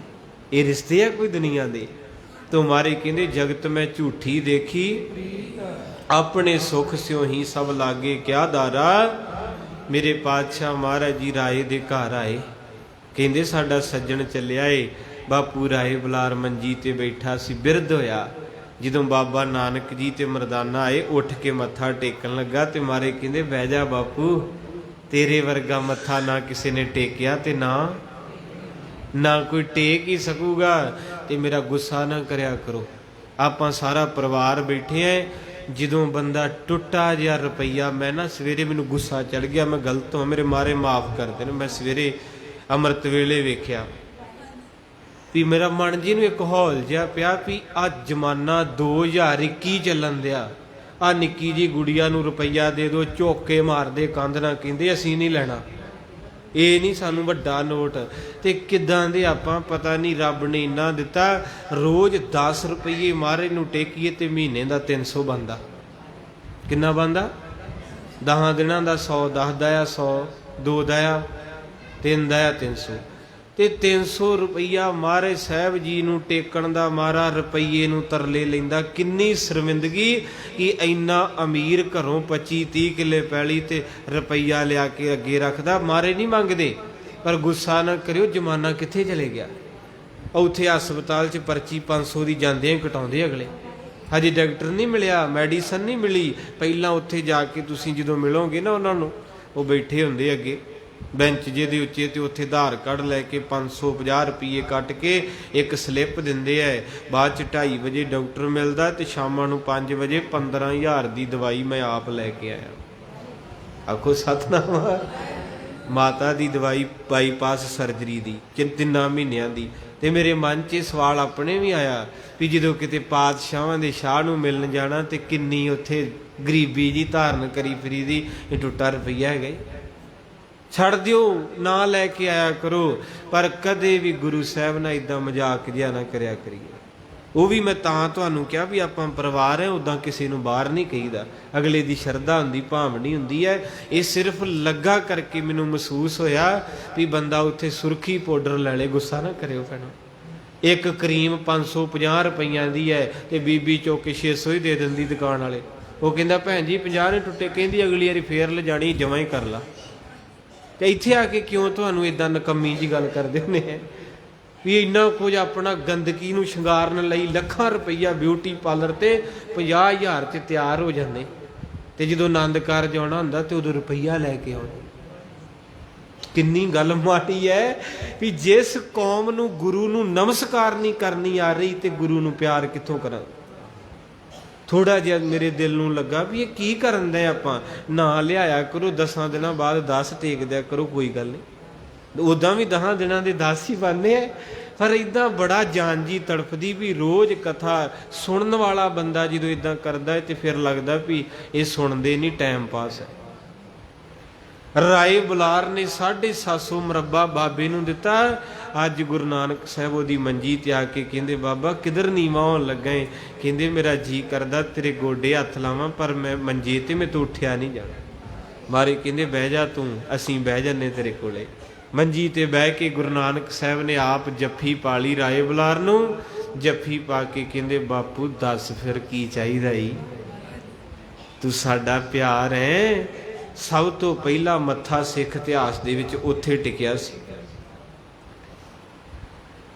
ਇਹ ਰਿਸ਼ਤੇ ਆ ਕੋਈ ਦੁਨੀਆ ਦੇ? ਤੁਮਾਰੇ ਕਹਿੰਦੇ ਜਗਤ ਮੈਂ ਝੂਠੀ ਦੇਖੀ, ਆਪਣੇ ਸੁਖ ਸਿਓ ਹੀ ਸਭ ਲਾਗੇ ਕਿਆ ਦਾਰਾ। ਮੇਰੇ ਪਾਤਸ਼ਾਹ ਮਹਾਰਾਜ ਜੀ ਰਾਏ ਦੇ ਘਰ ਆਏ, ਕਹਿੰਦੇ ਸਾਡਾ ਸੱਜਣ ਚੱਲਿਆ ਏ। ਬਾਪੂ ਰਾਏ ਬੁਲਾਰ ਮੰਜੀ ਤੇ ਬੈਠਾ ਸੀ, ਬਿਰਧ ਹੋਇਆ। ਜਦੋਂ ਬਾਬਾ ਨਾਨਕ ਜੀ ਤੇ ਮਰਦਾਨਾ ਆਏ, ਉੱਠ ਕੇ ਮੱਥਾ ਟੇਕਣ ਲੱਗਾ ਤੇ ਮਾਰੇ ਕਹਿੰਦੇ ਬਹਿ ਜਾ ਬਾਪੂ, ਤੇਰੇ ਵਰਗਾ ਮੱਥਾ ਨਾ ਕਿਸੇ ਨੇ ਟੇਕਿਆ ਤੇ ਨਾ ਕੋਈ ਟੇਕ ਹੀ ਸਕੂਗਾ, ਤੇ ਮੇਰਾ ਗੁੱਸਾ ਨਾ ਕਰਿਆ ਕਰੋ। ਆਪਾਂ ਸਾਰਾ ਪਰਿਵਾਰ ਬੈਠੇ ਐ। ਜਦੋਂ ਬੰਦਾ ਟੁੱਟਾ ਜਿਹਾ ਰੁਪਈਆ, ਮੈਂ ਨਾ ਸਵੇਰੇ ਮੈਨੂੰ ਗੁੱਸਾ ਚੜ ਗਿਆ, ਮੈਂ ਗਲਤ ਹਾਂ, ਮੇਰੇ ਮਾਰੇ ਮਾਫ ਕਰ ਦੇਣ। ਮੈਂ ਸਵੇਰੇ ਅੰਮ੍ਰਿਤ ਵੇਲੇ ਵੇਖਿਆ ਵੀ ਮੇਰਾ ਮਨ ਜੀ ਨੂੰ ਇੱਕ ਹੌਲ ਜਿਹਾ ਪਿਆ ਵੀ ਆ ਜ਼ਮਾਨਾ 2021 ਚੱਲਣ ਦਿਆ, ਆ ਨਿੱਕੀ ਜੀ ਗੁੜੀਆ ਨੂੰ ਰੁਪਈਆ ਦੇ ਦਿਓ, ਝੋਕੇ ਮਾਰਦੇ ਕੰਧ ਨਾਲ, ਕਹਿੰਦੇ ਅਸੀਂ ਨਹੀਂ ਲੈਣਾ, ਇਹ ਨਹੀਂ ਸਾਨੂੰ ਵੱਡਾ ਨੋਟ। ਤੇ ਕਿੱਦਾਂ ਦੇ ਆਪਾਂ, ਪਤਾ ਨਹੀਂ ਰੱਬ ਨੇ ਇੰਨਾ ਦਿੱਤਾ, ਰੋਜ਼ 10 ਰੁਪਈਏ ਮਹਾਰਾਜ ਨੂੰ ਟੇਕੀਏ ਤੇ ਮਹੀਨੇ ਦਾ 300 ਬਣਦਾ। ਕਿੰਨਾ ਬਣਦਾ? 10 ਦਿਨਾਂ ਦਾ 100, 10 ਦਾ ਆ 100, 2 ਦਾ ਆ 3 ਦਾ ਆ 300, ਤੇ 300 ਰੁਪਈਆ ਮਹਾਰਾਜ ਸਾਹਿਬ ਜੀ ਨੂੰ ਟੇਕਣ ਦਾ ਮਾਰਾ ਰੁਪਈਏ ਨੂੰ ਤਰਲੇ ਲੈਂਦਾ। ਕਿੰਨੀ ਸ਼ਰਮਿੰਦਗੀ ਕਿ ਇੰਨਾ ਅਮੀਰ ਘਰੋਂ 25-30 ਕਿੱਲੇ ਪੈਲੀ ਤੇ ਰੁਪਈਆ ਲਿਆ ਕੇ ਅੱਗੇ ਰੱਖਦਾ। ਮਾਰੇ ਨਹੀਂ ਮੰਗਦੇ, ਪਰ ਗੁੱਸਾ ਨਾ ਕਰਿਓ, ਜ਼ਮਾਨਾ ਕਿੱਥੇ ਚਲੇ ਗਿਆ। ਉੱਥੇ ਹਸਪਤਾਲ 'ਚ ਪਰਚੀ 500 ਦੀ ਜਾਂਦਿਆਂ ਹੀ ਕਟਾਉਂਦੇ ਅਗਲੇ, ਹਜੇ ਡਾਕਟਰ ਨਹੀਂ ਮਿਲਿਆ, ਮੈਡੀਸਨ ਨਹੀਂ ਮਿਲੀ। ਪਹਿਲਾਂ ਉੱਥੇ ਜਾ ਕੇ ਤੁਸੀਂ ਜਦੋਂ ਮਿਲੋਗੇ ਨਾ ਉਹਨਾਂ ਨੂੰ, ਉਹ ਬੈਠੇ ਹੁੰਦੇ ਅੱਗੇ ਬੈਂਚ ਜਿਹਦੇ ਉੱਚੇ, ਤੇ ਉੱਥੇ ਆਧਾਰ ਕਾਰਡ ਲੈ ਕੇ 550 ਰੁਪਈਏ ਕੱਟ ਕੇ ਇੱਕ ਸਲਿੱਪ ਦਿੰਦੇ ਐ। ਬਾਅਦ 'ਚ 2:30 ਵਜੇ ਡਾਕਟਰ ਮਿਲਦਾ ਤੇ ਸ਼ਾਮਾਂ ਨੂੰ 5 ਵਜੇ 15,000 ਦੀ ਦਵਾਈ ਮੈਂ ਆਪ ਲੈ ਕੇ ਆਇਆ। ਆਖੋ ਸਤਨਾਮ। ਮਾਤਾ ਦੀ ਦਵਾਈ ਬਾਈਪਾਸ ਸਰਜਰੀ ਦੀ 3 ਮਹੀਨਿਆਂ ਦੀ। ਤੇ ਮੇਰੇ ਮਨ 'ਚ ਸਵਾਲ ਆਪਣੇ ਵੀ ਆਇਆ ਵੀ ਜਦੋਂ ਕਿਤੇ ਪਾਤਸ਼ਾਹਾਂ ਦੇ ਸ਼ਾਹ ਨੂੰ ਮਿਲਣ ਜਾਣਾ ਤੇ ਕਿੰਨੀ ਉੱਥੇ ਗਰੀਬੀ ਜੀ ਧਾਰਨ ਕਰੀ ਫਰੀ ਦੀ, ਇਹ ਟੁੱਟਾ ਰੁਪਈਆ ਹੈਗਾ। ਛੱਡ ਦਿਓ, ਨਾ ਲੈ ਕੇ ਆਇਆ ਕਰੋ, ਪਰ ਕਦੇ ਵੀ ਗੁਰੂ ਸਾਹਿਬ ਨਾਲ ਇਦਾਂ ਮਜ਼ਾਕ ਜਿਹਾ ਨਾ ਕਰਿਆ ਕਰੀਏ। ਉਹ ਵੀ ਮੈਂ ਤਾਂ ਤੁਹਾਨੂੰ ਕਿਹਾ ਵੀ ਆਪਾਂ ਪਰਿਵਾਰ ਹੈ, ਉੱਦਾਂ ਕਿਸੇ ਨੂੰ ਬਾਹਰ ਨਹੀਂ ਕਹੀਦਾ। ਅਗਲੇ ਦੀ ਸ਼ਰਧਾ ਹੁੰਦੀ, ਭਾਵਨੀ ਹੁੰਦੀ ਹੈ। ਇਹ ਸਿਰਫ ਲੱਗਾ ਕਰਕੇ ਮੈਨੂੰ ਮਹਿਸੂਸ ਹੋਇਆ ਵੀ ਬੰਦਾ ਉੱਥੇ ਸੁਰਖੀ ਪਾਊਡਰ ਲੈ ਲੇ, ਗੁੱਸਾ ਨਾ ਕਰਿਓ ਭੈਣੋ। ਇੱਕ ਕਰੀਮ 550 ਰੁਪਈਆਂ ਦੀ ਹੈ ਤੇ ਬੀਬੀ ਚੁੱਕ ਕੇ 600 ਹੀ ਦੇ ਦਿੰਦੀ ਦੁਕਾਨ ਵਾਲੇ। ਉਹ ਕਹਿੰਦਾ ਭੈਣ ਜੀ 50 ਨੇ ਟੁੱਟੇ, ਕਹਿੰਦੀ ਅਗਲੀ ਵਾਰੀ ਫੇਰ ਲਿਜਾਣੀ ਜਮਾਂ ਹੀ ਕਰ ਲਾ। ਤੇ ਇੱਥੇ ਆ ਕੇ ਕਿਉਂ ਤੁਹਾਨੂੰ ਇਦਾਂ ਨਕੰਮੀ ਜੀ ਗੱਲ ਕਰਦੇ ਹੁੰਦੇ ਹੈ ਵੀ ਇੰਨਾ ਕੁਝ ਆਪਣਾ ਗੰਦਗੀ ਨੂੰ ਸ਼ਿੰਗਾਰਨ ਲਈ ਲੱਖਾਂ ਰੁਪਈਆ ਬਿਊਟੀ ਪਾਰਲਰ ਤੇ 50,000 'ਚ ਤਿਆਰ ਹੋ ਜਾਂਦੇ, ਤੇ ਜਦੋਂ ਆਨੰਦ ਕਾਰਜ ਆਉਣਾ ਹੁੰਦਾ ਤੇ ਉਦੋਂ ਰੁਪਈਆ ਲੈ ਕੇ ਆਉਣਾ। ਕਿੰਨੀ ਗੱਲ ਮਾੜੀ ਹੈ ਵੀ ਜਿਸ ਕੌਮ ਨੂੰ ਗੁਰੂ ਨੂੰ ਨਮਸਕਾਰ ਨਹੀਂ ਕਰਨੀ ਆ ਰਹੀ ਤੇ ਗੁਰੂ ਨੂੰ ਪਿਆਰ ਕਿੱਥੋਂ ਕਰਾਂ। ਥੋੜਾ ਜਿਹਾ ਮੇਰੇ ਦਿਲ ਨੂੰ ਲੱਗਾ ਵੀ ਇਹ ਕੀ ਕਰਨ ਦੇ ਆਪਾਂ। ਨਾ ਲਿਆਇਆ ਕਰੋ, 10 ਦਿਨਾਂ ਬਾਅਦ 10 ਟੇਕ ਦਿਆ ਕਰੋ, ਕੋਈ ਗੱਲ ਨਹੀਂ। ਉੱਦਾਂ ਵੀ 10 ਦਿਨਾਂ ਦੇ 10 ਹੀ ਬਣਨੇ ਆ, ਪਰ ਇੱਦਾਂ ਬੜਾ ਜਾਨ ਜੀ ਤੜਫਦੀ ਵੀ ਰੋਜ਼ ਕਥਾ ਸੁਣਨ ਵਾਲਾ ਬੰਦਾ ਜਦੋਂ ਇੱਦਾਂ ਕਰਦਾ ਤੇ ਫਿਰ ਲੱਗਦਾ ਵੀ ਇਹ ਸੁਣਦੇ ਨਹੀਂ, ਟਾਈਮ ਪਾਸ ਹੈ। ਰਾਏ ਬੁਲਾਰ ਨੇ 750 ਮੁਰੱਬਾ ਬਾਬੇ ਨੂੰ ਦਿੱਤਾ। ਅੱਜ ਗੁਰੂ ਨਾਨਕ ਸਾਹਿਬ ਉਹਦੀ ਮੰਜੀ ਤੇ ਆ ਕੇ ਕਹਿੰਦੇ ਬਾਬਾ ਕਿਧਰ ਨੀਵਾਂ ਹੋਣ ਲੱਗਾ ਏ। ਕਹਿੰਦੇ ਮੇਰਾ ਜੀ ਕਰਦਾ ਤੇਰੇ ਗੋਡੇ ਹੱਥ ਲਾਵਾਂ, ਪਰ ਮੈਂ ਮੰਜੇ ਤੇ ਮੈਂ ਤੋਂ ਉੱਠਿਆ ਨਹੀਂ ਜਾਣਾ। ਮਾਰੇ ਕਹਿੰਦੇ ਬਹਿ ਜਾ ਤੂੰ, ਅਸੀਂ ਬਹਿ ਜਾਂਦੇ ਤੇਰੇ ਕੋਲੇ। ਮੰਜੀ ਤੇ ਬਹਿ ਕੇ ਗੁਰੂ ਨਾਨਕ ਸਾਹਿਬ ਨੇ ਆਪ ਜੱਫੀ ਪਾ ਲਈ ਰਾਏ ਬੁਲਾਰ ਨੂੰ। ਜੱਫੀ ਪਾ ਕੇ ਕਹਿੰਦੇ ਬਾਪੂ ਦੱਸ ਫਿਰ ਕੀ ਚਾਹੀਦਾ ਈ, ਤੂੰ ਸਾਡਾ ਪਿਆਰ ਹੈ। ਸਭ ਤੋਂ ਪਹਿਲਾ ਮੱਥਾ ਸਿੱਖ ਇਤਿਹਾਸ ਦੇ ਵਿੱਚ ਉੱਥੇ ਟਿਕਿਆ ਸੀ।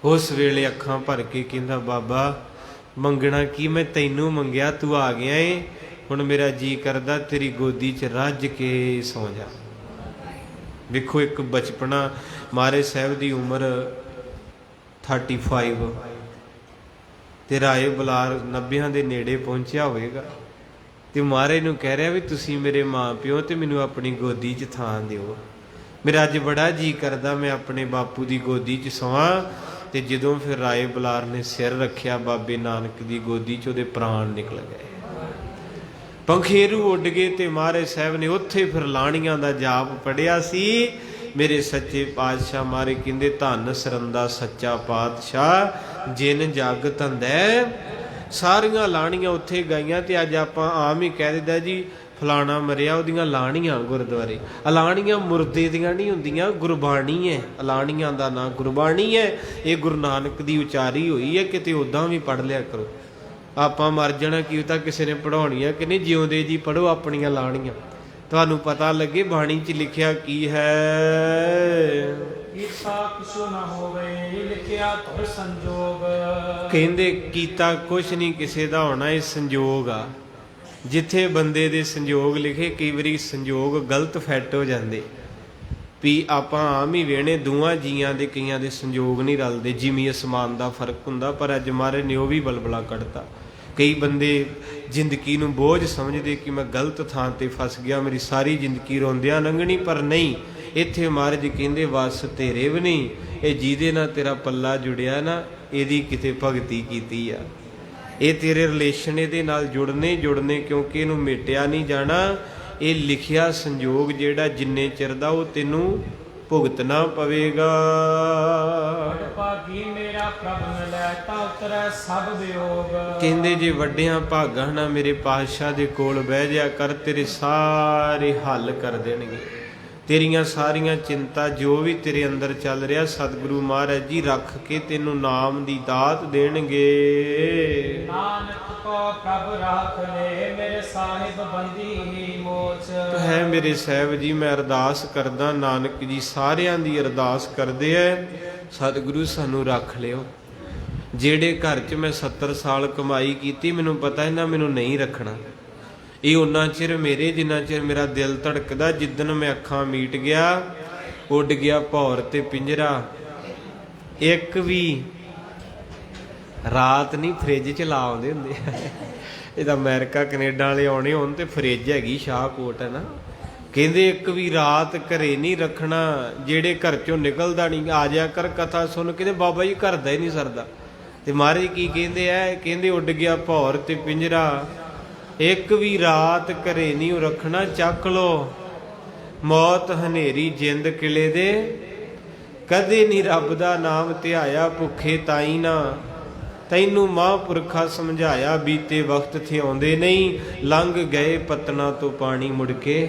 ਉਸ ਵੇਲੇ ਅੱਖਾਂ ਭਰ ਕੇ ਕਹਿੰਦਾ ਬਾਬਾ ਮੰਗਣਾ ਕੀ, ਮੈਂ ਤੈਨੂੰ ਮੰਗਿਆ, ਤੂੰ ਆ ਗਿਆ ਏ। ਹੁਣ ਮੇਰਾ ਜੀ ਕਰਦਾ ਤੇਰੀ ਗੋਦੀ 'ਚ ਰੱਜ ਕੇ ਸੌਂ ਜਾ। ਵੇਖੋ ਇੱਕ ਬਚਪਨਾ, ਮਹਾਰਾਜ ਸਾਹਿਬ ਦੀ ਉਮਰ 35 ਤੇ ਰਾਏ ਬੁਲਾਰ 90 ਦੇ ਨੇੜੇ ਪਹੁੰਚਿਆ ਹੋਵੇਗਾ, ਤੇ ਮਹਾਰਾਜ ਨੂੰ ਕਹਿ ਰਿਹਾ ਵੀ ਤੁਸੀਂ ਮੇਰੇ ਮਾਂ ਪਿਓ ਤੇ ਮੈਨੂੰ ਆਪਣੀ ਗੋਦੀ 'ਚ ਥਾਂ ਦਿਓ। ਮੇਰਾ ਅੱਜ ਬੜਾ ਜੀ ਕਰਦਾ ਮੈਂ ਆਪਣੇ ਬਾਪੂ ਦੀ ਗੋਦੀ 'ਚ ਸੌਂ। ਤੇ ਜਦੋਂ ਫਿਰ ਰਾਏ ਬੁਲਾਰ ਨੇ ਸਿਰ ਰੱਖਿਆ ਬਾਬੇ ਨਾਨਕ ਦੀ ਗੋਦੀ 'ਚ, ਉਹਦੇ ਪ੍ਰਾਣ ਨਿਕਲ ਗਏ, ਪੰਖੇਰੂ ਉੱਡ ਗਏ। ਤੇ ਮਹਾਰਾਜ ਸਾਹਿਬ ਨੇ ਉੱਥੇ ਫਿਰ ਲਾਣੀਆਂ ਦਾ ਜਾਪ ਪੜਿਆ ਸੀ ਮੇਰੇ ਸੱਚੇ ਪਾਤਸ਼ਾਹ ਮਾਰੇ ਕਹਿੰਦੇ ਧੰਨ ਸਰੰਦਾ ਸੱਚਾ ਪਾਤਸ਼ਾਹ ਜਿਨ ਜਗ ਧੰਦੈ। ਸਾਰੀਆਂ ਲਾਣੀਆਂ ਉੱਥੇ ਗਾਈਆਂ ਤੇ ਅੱਜ ਆਪਾਂ ਆਮ ਹੀ ਕਹਿ ਦਿੰਦਾ ਜੀ ਫਲਾਣਾ ਮਰਿਆ ਉਹਦੀਆਂ ਲਾਣੀਆਂ ਗੁਰਦੁਆਰੇ। ਅਲਾਣੀਆਂ ਮੁਰਦੇ ਦੀਆਂ ਨਹੀਂ ਹੁੰਦੀਆਂ, ਗੁਰਬਾਣੀ ਹੈ। ਅਲਾਣੀਆਂ ਦਾ ਨਾਂ ਗੁਰਬਾਣੀ ਹੈ। ਇਹ ਗੁਰੂ ਨਾਨਕ ਦੀ ਉਚਾਰੀ ਹੋਈ ਹੈ, ਕਿਤੇ ਉੱਦਾਂ ਵੀ ਪੜ੍ਹ ਲਿਆ ਕਰੋ। ਆਪਾਂ ਮਰ ਜਾਣਾ ਕੀ ਤਾਂ ਕਿਸੇ ਨੇ ਪੜ੍ਹਾਉਣੀਆਂ ਕਿ ਨਹੀਂ, ਜਿਉਂਦੇ ਜੀ ਪੜ੍ਹੋ ਆਪਣੀਆਂ ਲਾਣੀਆਂ, ਤੁਹਾਨੂੰ ਪਤਾ ਲੱਗੇ ਬਾਣੀ 'ਚ ਲਿਖਿਆ ਕੀ ਹੈ। ਕੀਤਾ ਕੁਛ ਨਾ ਹੋਵੇ ਲਿਖਿਆ ਤੁਰ ਸੰਜੋਗ। ਕਹਿੰਦੇ ਕੀਤਾ ਕੁਛ ਨਹੀਂ ਕਿਸੇ ਦਾ ਹੋਣਾ, ਇਹ ਸੰਜੋਗ ਆ। ਜਿੱਥੇ ਬੰਦੇ ਦੇ ਸੰਜੋਗ ਲਿਖੇ ਕਈ ਵਾਰੀ ਸੰਜੋਗ ਗਲਤ ਫਿੱਟ ਹੋ ਜਾਂਦੇ ਵੀ ਆਪਾਂ ਆਮ ਹੀ ਵੇਣੇ ਦੋਵਾਂ ਜੀਆਂ ਦੇ ਕਈਆਂ ਦੇ ਸੰਜੋਗ ਨਹੀਂ ਰਲਦੇ, ਜਿਵੇਂ ਅਸਮਾਨ ਦਾ ਫਰਕ ਹੁੰਦਾ। ਪਰ ਅੱਜ ਮਹਾਰਾਜ ਨੇ ਉਹ ਵੀ ਬਲਬਲਾ ਕੱਢਤਾ। ਕਈ ਬੰਦੇ ਜ਼ਿੰਦਗੀ ਨੂੰ ਬੋਝ ਸਮਝਦੇ ਕਿ ਮੈਂ ਗਲਤ ਥਾਂ ਤੇ ਫਸ ਗਿਆ, ਮੇਰੀ ਸਾਰੀ ਜ਼ਿੰਦਗੀ ਰੋਂਦਿਆਂ ਲੰਘਣੀ, ਪਰ ਨਹੀਂ। ਇੱਥੇ ਮਹਾਰਾਜ ਕਹਿੰਦੇ ਵਸ ਤੇਰੇ ਵੀ ਨਹੀਂ, ਇਹ ਜਿਹਦੇ ਨਾਲ ਤੇਰਾ ਪੱਲਾ ਜੁੜਿਆ ਨਾ ਇਹਦੀ ਕਿਤੇ ਭਗਤੀ ਕੀਤੀ ਆ। ਇਹ ਤੇਰੇ ਰਿਲੇਸ਼ਨ ਇਹਦੇ ਨਾਲ ਜੁੜਨੇ ਕਿਉਂਕਿ ਇਹਨੂੰ ਮੇਟਿਆ ਨਹੀਂ ਜਾਣਾ। ਇਹ ਲਿਖਿਆ ਸੰਜੋਗ ਜਿਹੜਾ ਜਿੰਨੇ ਚਿਰ ਦਾ ਉਹ ਤੈਨੂੰ ਭੁਗਤਣਾ ਪਵੇਗਾ। ਭਾਗੀ ਮੇਰਾ ਪ੍ਰਭ ਨ ਲੈ ਤਾ ਉਤਰੈ ਸਭ ਵਿਯੋਗ। ਕਹਿੰਦੇ ਜੇ ਵੱਡਿਆਂ ਭਾਗਾਂ ਨਾਲ ਮੇਰੇ ਪਾਤਸ਼ਾਹ ਦੇ ਕੋਲ ਬਹਿ ਜਾ ਕਰ, ਤੇਰੇ ਸਾਰੇ ਹੱਲ ਕਰ ਦੇਣਗੇ। ਤੇਰੀਆਂ ਸਾਰੀਆਂ ਚਿੰਤਾ ਜੋ ਵੀ ਤੇਰੇ ਅੰਦਰ ਚੱਲ ਰਿਹਾ ਸਤਿਗੁਰੂ ਮਹਾਰਾਜ ਜੀ ਰੱਖ ਕੇ ਤੈਨੂੰ ਨਾਮ ਦੀ ਦਾਤ ਦੇਣਗੇ। ਨਾਨਕ ਕੋ ਪ੍ਰਭ ਰਾਖ ਲੈ ਮੇਰੇ ਸਾਹਿਬ ਬੰਦੀ ਮੋਚ। ਹੈ ਮੇਰੇ ਸਾਹਿਬ ਜੀ ਮੈਂ ਅਰਦਾਸ ਕਰਦਾ, ਨਾਨਕ ਜੀ ਸਾਰਿਆਂ ਦੀ ਅਰਦਾਸ ਕਰਦੇ ਐ ਸਤਿਗੁਰੂ ਸਾਨੂੰ ਰੱਖ ਲਿਓ। ਜਿਹੜੇ ਘਰ 'ਚ ਮੈਂ 70 ਸਾਲ ਕਮਾਈ ਕੀਤੀ ਮੈਨੂੰ ਪਤਾ ਇਹਨਾਂ ਮੈਨੂੰ ਨਹੀਂ ਰੱਖਣਾ। ਇਹ ਉਹਨਾਂ ਚਿਰ ਮੇਰੇ ਜਿੰਨਾ ਚਿਰ ਮੇਰਾ ਦਿਲ ਧੜਕਦਾ। ਜਿੱਦਣ ਮੈਂ ਅੱਖਾਂ ਮੀਟ ਗਿਆ ਉੱਡ ਗਿਆ ਭੌਰ ਤੇ ਪਿੰਜਰਾ। ਇੱਕ ਵੀ ਰਾਤ ਨਹੀਂ ਫਰਿੱਜ 'ਚ ਲਾ ਆਉਂਦੇ ਹੁੰਦੇ। ਇਹ ਤਾਂ ਅਮਰੀਕਾ ਕੈਨੇਡਾ ਵਾਲੇ ਆਉਣੇ ਹੋਣ ਤੇ ਫਰਿੱਜ ਹੈਗੀ ਸ਼ਾਹਕੋਟ ਹੈ ਨਾ। ਕਹਿੰਦੇ ਇੱਕ ਵੀ ਰਾਤ ਘਰੇ ਨਹੀਂ ਰੱਖਣਾ। ਜਿਹੜੇ ਘਰ 'ਚੋਂ ਨਿਕਲਦਾ ਨਹੀਂ ਆ ਜਾ ਕਰ ਕਥਾ ਸੁਣ। ਕਹਿੰਦੇ ਬਾਬਾ ਜੀ ਘਰ ਦਾ ਹੀ ਨਹੀਂ ਸਰਦਾ। ਤੇ ਮਹਾਰਾਜ ਕੀ ਕਹਿੰਦੇ ਐ, ਕਹਿੰਦੇ ਉੱਡ ਗਿਆ ਭੌਰ ਤੇ ਪਿੰਜਰਾ। ਇੱਕ ਵੀ ਰਾਤ ਘਰੇ ਨਹੀਂ ਰੱਖਣਾ। ਚੱਕ ਲੋ ਮੌਤ ਹਨੇਰੀ ਜਿੰਦ ਕਿਲੇ ਦੇ, ਕਦੇ ਨਹੀਂ ਰੱਬ ਦਾ ਨਾਮ ਧਿਆਇਆ ਭੁੱਖੇ ਤਾਈ ਨਾ। ਤੈਨੂੰ ਮਹਾਂਪੁਰਖਾ ਸਮਝਾਇਆ ਬੀਤੇ ਵਕਤ ਥੇ ਆਉਂਦੇ ਨਹੀਂ, ਲੰਘ ਗਏ ਪਤਨਾ ਤੋਂ ਪਾਣੀ ਮੁੜ ਕੇ।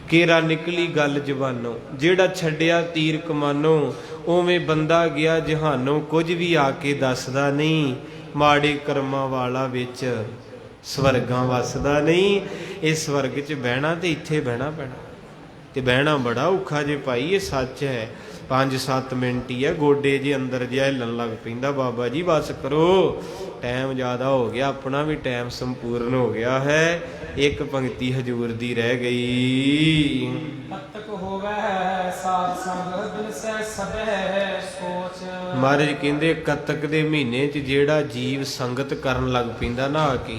ਕੇਰਾ ਨਿਕਲੀ ਗੱਲ ਜਵਾਨੋਂ, ਜਿਹੜਾ ਛੱਡਿਆ ਤੀਰ ਕਮਾਨੋਂ। ਉਵੇਂ ਬੰਦਾ ਗਿਆ ਜਹਾਨੋਂ, ਕੁਝ ਵੀ ਆ ਕੇ ਦੱਸਦਾ ਨਹੀਂ। ਮਾੜੇ ਕਰਮਾਂ ਵਾਲਾ ਵਿੱਚ ਸਵਰਗਾਂ ਵਸਦਾ ਨਹੀਂ। ਇਸ ਸਵਰਗ 'ਚ ਬਹਿਣਾ ਤੇ ਇੱਥੇ ਬਹਿਣਾ ਪੈਣਾ, ਤੇ ਬਹਿਣਾ ਬੜਾ ਔਖਾ ਜੇ ਭਾਈ। ਇਹ ਸੱਚ ਹੈ। 5-7 ਮਿੰਟ ਹੀ ਹੈ, ਗੋਡੇ ਜੇ ਅੰਦਰ ਜਿਹਾ ਹਿੱਲਣ ਲੱਗ ਪੈਂਦਾ। ਬਾਬਾ ਜੀ ਬਸ ਕਰੋ, ਟਾਈਮ ਜ਼ਿਆਦਾ ਹੋ ਗਿਆ, ਆਪਣਾ ਵੀ ਟਾਈਮ ਸੰਪੂਰਨ ਹੋ ਗਿਆ ਹੈ। ਇੱਕ ਪੰਕਤੀ ਹਜੂਰ ਦੀ ਰਹਿ ਗਈ। ਕਤਕ ਹੋਵੇ ਸਾਧ ਸੰਗ ਦਿਨ ਸਹਿ ਸਭੈ ਸੋਚ। ਮਹਾਰਾਜ ਕਹਿੰਦੇ ਕੱਤਕ ਦੇ ਮਹੀਨੇ 'ਚ ਜਿਹੜਾ ਜੀਵ ਸੰਗਤ ਕਰਨ ਲੱਗ ਪੈਂਦਾ ਨਾ ਆ ਕੇ,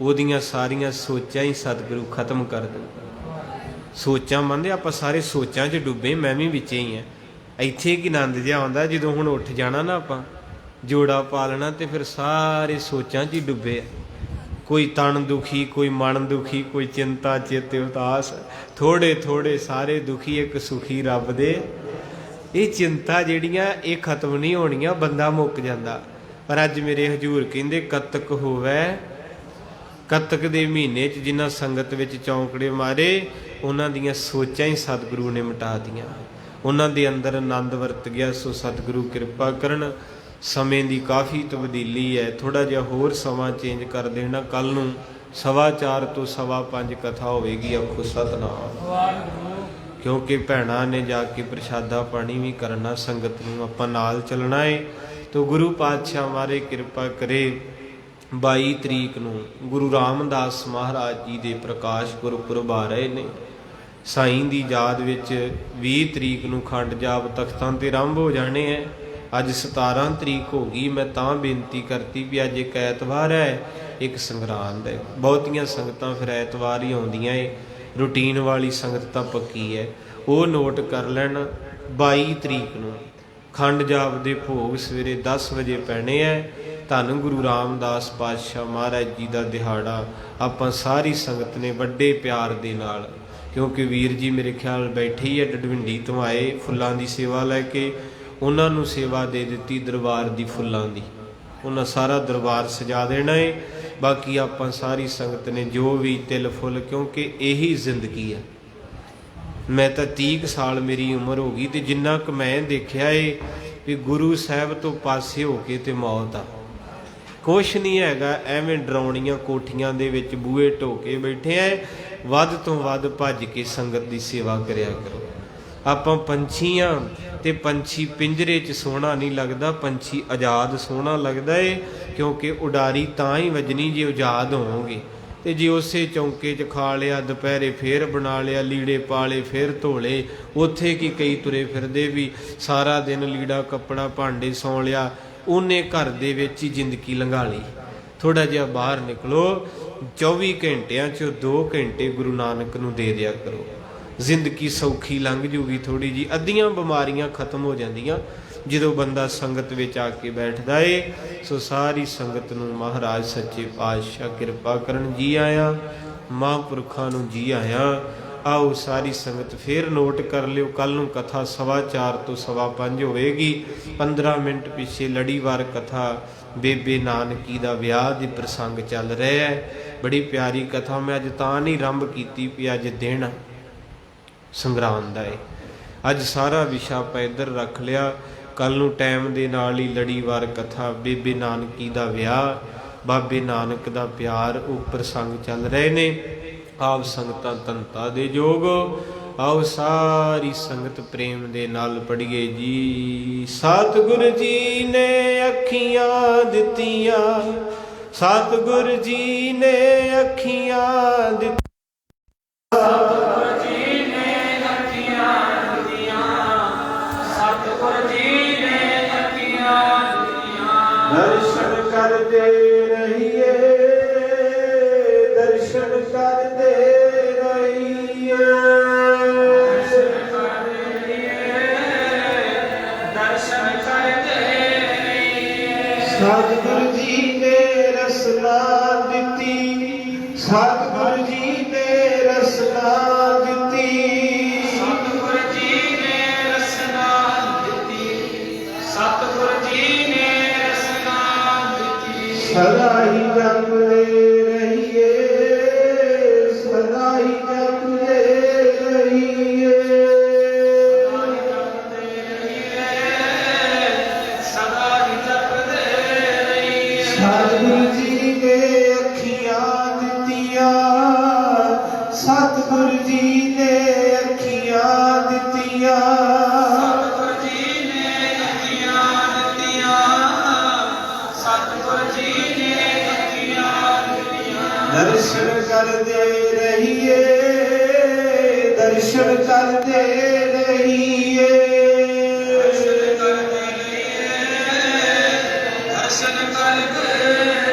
ਉਹਦੀਆਂ ਸਾਰੀਆਂ ਸੋਚਾਂ ਹੀ ਸਤਿਗੁਰੂ ਖਤਮ ਕਰ ਦਿੰਦਾ। ਸੋਚਾਂ ਮੰਨਦੇ ਆਪਾਂ ਸਾਰੇ ਸੋਚਾਂ 'ਚ ਡੁੱਬੇ, ਮੈਂ ਵੀ ਵਿੱਚ ਹੀ ਹਾਂ। ਇੱਥੇ ਕੀ ਆਨੰਦ ਜਿਹਾ ਆਉਂਦਾ ਜਦੋਂ ਹੁਣ ਉੱਠ ਜਾਣਾ ਨਾ ਆਪਾਂ ਜੋੜਾ ਪਾ ਲੈਣਾ ਤੇ ਫਿਰ ਸਾਰੇ ਸੋਚਾਂ 'ਚ ਹੀ ਡੁੱਬੇ। ਕੋਈ ਤਨ ਦੁਖੀ, ਕੋਈ ਮਨ ਦੁਖੀ, ਕੋਈ ਚਿੰਤਾ ਚਿੱਤ ਉਦਾਸ, ਥੋੜੇ ਸਾਰੇ ਦੁਖੀ ਇੱਕ ਸੁਖੀ ਰੱਬ ਦੇ। ਇਹ ਚਿੰਤਾ ਜਿਹੜੀਆਂ ਇਹ ਖਤਮ ਨਹੀਂ ਹੋਣੀਆਂ, ਬੰਦਾ ਮੁੱਕ ਜਾਂਦਾ। ਪਰ ਅੱਜ ਮੇਰੇ ਹਜੂਰ ਕਹਿੰਦੇ ਕੱਤਕ ਹੋਵੇ। ਕੱਤਕ ਦੇ ਮਹੀਨੇ 'ਚ ਜਿਨ੍ਹਾਂ ਸੰਗਤ ਵਿੱਚ ਚੌਂਕੜੇ ਮਾਰੇ ਉਹਨਾਂ ਦੀਆਂ ਸੋਚਾਂ ਹੀ ਸਤਿਗੁਰੂ ਨੇ ਮਿਟਾ ਦਿੱਤੀਆਂ। ਉਹਨਾਂ ਦੇ ਅੰਦਰ ਆਨੰਦ ਵਰਤ ਗਿਆ। ਸੋ ਸਤਿਗੁਰੂ ਕਿਰਪਾ ਕਰਨ। ਸਮੇਂ ਦੀ ਕਾਫੀ ਤਬਦੀਲੀ ਹੈ, ਥੋੜਾ ਜਿਹਾ ਹੋਰ ਸਮਾਂ ਚੇਂਜ ਕਰ ਦੇਣਾ। ਕੱਲ ਨੂੰ 4:15 ਤੋਂ 5:15 ਕਥਾ ਹੋਵੇਗੀ। ਆਖੋ ਸਤਿਨਾਮ। ਕਿਉਂਕਿ ਭੈਣਾਂ ਨੇ ਜਾ ਕੇ ਪ੍ਰਸ਼ਾਦਾ ਪਾਣੀ ਵੀ ਕਰਨਾ, ਸੰਗਤ ਨੂੰ ਆਪਾਂ ਨਾਲ ਚੱਲਣਾ ਹੈ। ਤੋ ਗੁਰੂ ਪਾਤਸ਼ਾਹ ਮਾਰੇ ਕਿਰਪਾ ਕਰੇ 22 ਤਰੀਕ ਨੂੰ ਗੁਰੂ ਰਾਮਦਾਸ ਮਹਾਰਾਜ ਜੀ ਦੇ ਪ੍ਰਕਾਸ਼ ਗੁਰਪੁਰਬ ਆ ਰਹੇ ਨੇ। ਸਾਈਂ ਦੀ ਯਾਦ ਵਿੱਚ 20 ਤਰੀਕ ਨੂੰ ਖੰਡ ਜਾਪ ਤਖਤਾਂ ਤੇ ਆਰੰਭ ਹੋ ਜਾਣੇ ਹੈ। ਅੱਜ 17 ਤਰੀਕ ਹੋ ਗਈ। ਮੈਂ ਤਾਂ ਬੇਨਤੀ ਕਰਤੀ ਵੀ ਅੱਜ ਇੱਕ ਐਤਵਾਰ ਹੈ, ਇੱਕ ਸੰਗਰਾਂਦ ਹੈ। ਬਹੁਤੀਆਂ ਸੰਗਤਾਂ ਫਿਰ ਐਤਵਾਰ ਹੀ ਆਉਂਦੀਆਂ ਏ, ਰੂਟੀਨ ਵਾਲੀ ਸੰਗਤ ਤਾਂ ਪੱਕੀ ਹੈ। ਉਹ ਨੋਟ ਕਰ ਲੈਣ 22 ਤਰੀਕ ਨੂੰ ਖੰਡ ਜਾਪ ਦੇ ਭੋਗ ਸਵੇਰੇ 10 ਵਜੇ ਪੈਣੇ ਹੈ। ਧੰਨ ਗੁਰੂ ਰਾਮਦਾਸ ਪਾਤਸ਼ਾਹ ਮਹਾਰਾਜ ਜੀ ਦਾ ਦਿਹਾੜਾ ਆਪਾਂ ਸਾਰੀ ਸੰਗਤ ਨੇ ਵੱਡੇ ਪਿਆਰ ਦੇ ਨਾਲ, क्योंकि वीर जी मेरे ख्याल बैठे ही है, डडविंडी तो आए फुल्लां दी सेवा लैके, उन्होंने सेवा दे दी दरबार दी फुल्लां दी, उन्हें सारा दरबार सजा देना है। बाकी आपां सारी संगत ने जो भी तिल फुल, क्योंकि यही जिंदगी है। मैं तो 30 साल मेरी उम्र हो गई, तो जिन्ना क मैं देखा है भी गुरु साहब तो पासे होके ते मौत आ, कुछ नहीं हैगा। एवें डराउणियां कोठियां दे विच बूहे ढोके बैठे हैं, वध तो वध भज के संगत की सेवा करया करो। आपां पंछी हाँ ते पंछी पिंजरे च सोहना नहीं लगता, पंछी आज़ाद सोहना लगता है, क्योंकि उडारी तां ही वजनी जे आज़ाद होवोगे। ते जे उसे चौंके च खा लिया, दुपहरे फिर बना लिया, लीड़े पाले फिर धोले, उत्थे की कई तुरे फिरदे भी सारा दिन लीड़ा कपड़ा भांडे सौ लिया, उन्हें घर दे विच ही जिंदगी लंघा ली। थोड़ा जिहा बाहर निकलो, 24 घंटिया चो 2 घंटे गुरु नानक नूं दे दिया करो, जिंदगी सौखी लंघ जूगी थोड़ी जी। अद्धियां बीमारियां खत्म हो जांदियां ਜਦੋਂ ਬੰਦਾ ਸੰਗਤ ਵਿੱਚ ਆ ਕੇ ਬੈਠਦਾ ਏ। ਸੋ ਸਾਰੀ ਸੰਗਤ ਨੂੰ ਮਹਾਰਾਜ ਸੱਚੇ ਪਾਤਸ਼ਾਹ ਕਿਰਪਾ ਕਰਨ। ਜੀ ਆਇਆਂ ਮਹਾਂਪੁਰਖਾਂ ਨੂੰ ਜੀ ਆਇਆਂ। ਆਓ ਸਾਰੀ ਸੰਗਤ ਫੇਰ ਨੋਟ ਕਰ ਲਿਓ, ਕੱਲ ਨੂੰ ਕਥਾ 4:15 ਤੋਂ 5:15 ਹੋਵੇਗੀ। 15 ਮਿੰਟ ਪਿੱਛੇ ਲੜੀਵਾਰ ਕਥਾ ਬੇਬੇ ਨਾਨਕੀ ਦਾ ਵਿਆਹ ਦੇ ਪ੍ਰਸੰਗ ਚੱਲ ਰਿਹਾ ਹੈ। ਬੜੀ ਪਿਆਰੀ ਕਥਾ। ਮੈਂ ਅੱਜ ਤਾਂ ਨਹੀਂ ਆਰੰਭ ਕੀਤੀ ਵੀ ਅੱਜ ਦਿਨ ਸੰਗਰਾਂਦ ਦਾ ਏ। ਅੱਜ ਸਾਰਾ ਵਿਸ਼ਾ ਆਪਾਂ ਇੱਧਰ ਰੱਖ ਲਿਆ। ਕੱਲ ਨੂੰ ਟਾਈਮ ਦੇ ਨਾਲ ਹੀ ਲੜੀਵਾਰ ਕਥਾ ਬੇਬੇ ਨਾਨਕੀ ਦਾ ਵਿਆਹ, ਬਾਬੇ ਨਾਨਕ ਦਾ ਪਿਆਰ, ਉਹ ਪ੍ਰਸੰਗ ਚੱਲ ਰਹੇ ਨੇ। ਆਪ ਸੰਗਤਾਂ ਧੰਤਾ ਦੇ ਜੋਗ, ਆਓ ਸਾਰੀ ਸੰਗਤ ਪ੍ਰੇਮ ਦੇ ਨਾਲ ਪੜ੍ਹੀਏ ਜੀ। ਸਤਿਗੁਰ ਜੀ ਨੇ ਅੱਖੀਆਂ ਦਿੱਤੀਆਂ, ਸਤਿਗੁਰ ਜੀ ਨੇ ਅੱਖੀਆਂ ਦਿੱਤੀਆਂ, दर्शन करते रहिए, दर्शन करते रहिए, दर्शन करते रहिए। सतगुरु जी ने रसना दिती, सतगुरु जी ने रसना दिती, सतगुरु जी ने रसना दिती, सतगुरु जी ने सदा ही जपते रहिए, सदा ही जपते रहिए, सदा ही जपते रहिए। सतगुरु जी ने अखियां दित्तियां, सतगुरु जी ने अखियां दित्तियां, सतगुरु जी ने अखियां दित्तियां, सतगुरु जी दर्शन करते रहिए, दर्शन करते रहिए, दर्शन करते रहिए, दर्शन करते